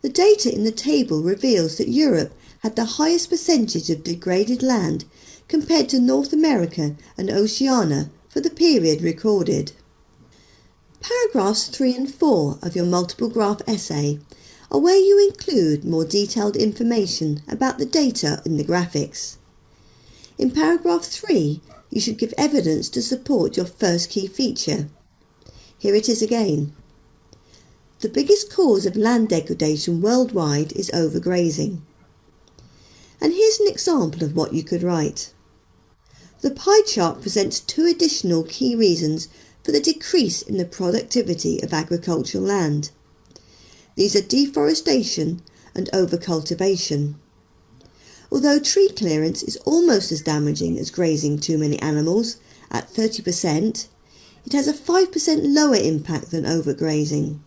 The data in the table reveals that Europe had the highest percentage of degraded land compared to North America and Oceania for the period recorded. Paragraphs 3 and 4 of your multiple graph essay are where you include more detailed information about the data in the graphics. In paragraph 3, you should give evidence to support your first key feature. Here it is again. The biggest cause of land degradation worldwide is overgrazing. And here's an example of what you could write. The pie chart presents 2 additional key reasons for the decrease in the productivity of agricultural land. These are deforestation and overcultivation. Although tree clearance is almost as damaging as grazing too many animals at 30%, it has a 5% lower impact than overgrazing.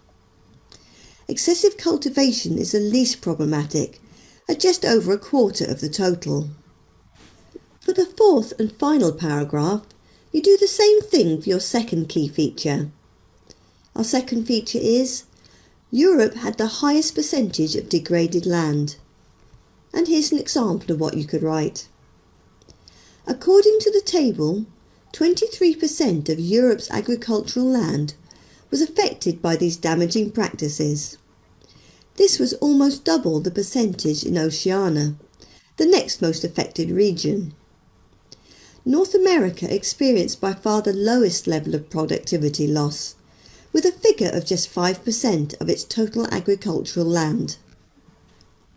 Excessive cultivation is the least problematic, at just over a quarter of the total. For the 4th and final paragraph, you do the same thing for your second key feature. Our second feature is Europe had the highest percentage of degraded land. And here's an example of what you could write. According to the table, 23% of Europe's agricultural land was affected by these damaging practices. This was almost double the percentage in Oceania, the next most affected region. North America experienced by far the lowest level of productivity loss, with a figure of just 5% of its total agricultural land.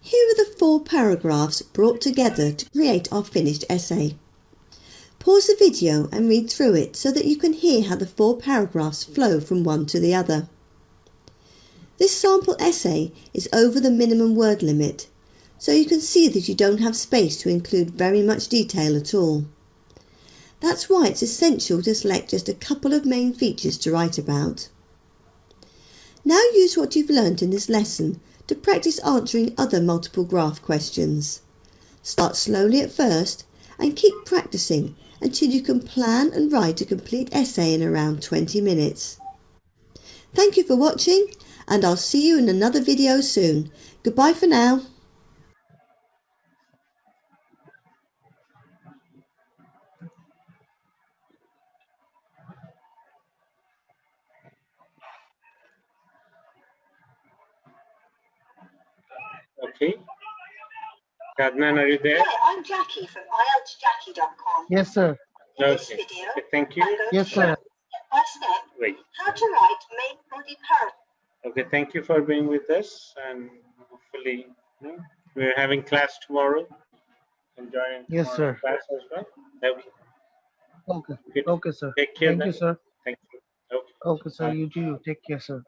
Here are the 4 paragraphs brought together to create our finished essay. Pause the video and read through it so that you can hear how the 4 paragraphs flow from one to the other. This sample essay is over the minimum word limit, so you can see that you don't have space to include very much detail at all. That's why it's essential to select just a couple of main features to write about. Now use what you've learnt in this lesson to practice answering other multiple graph questions. Start slowly at first and keep practicing until you can plan and write a complete essay in around 20 minutes. Thank you for watching, and I'll see you in another video soon. Goodbye for now. Okay. Adnan, are you there? Hi, I'm Jackie from lELTSjackie.com. Yes, sir. In this Okay. video, Okay, thank you. I'm going Yes, to show sir. you step by step Great. how to write main body paragraph. Okay, thank you for being with us, and hopefully, we're having class tomorrow. And join Yes, tomorrow's sir. class as well. Okay. Okay. Good. Okay, sir. Take care Thank then. you, sir. Thank you. Okay. Okay, sir. Bye. You too. Take care, sir.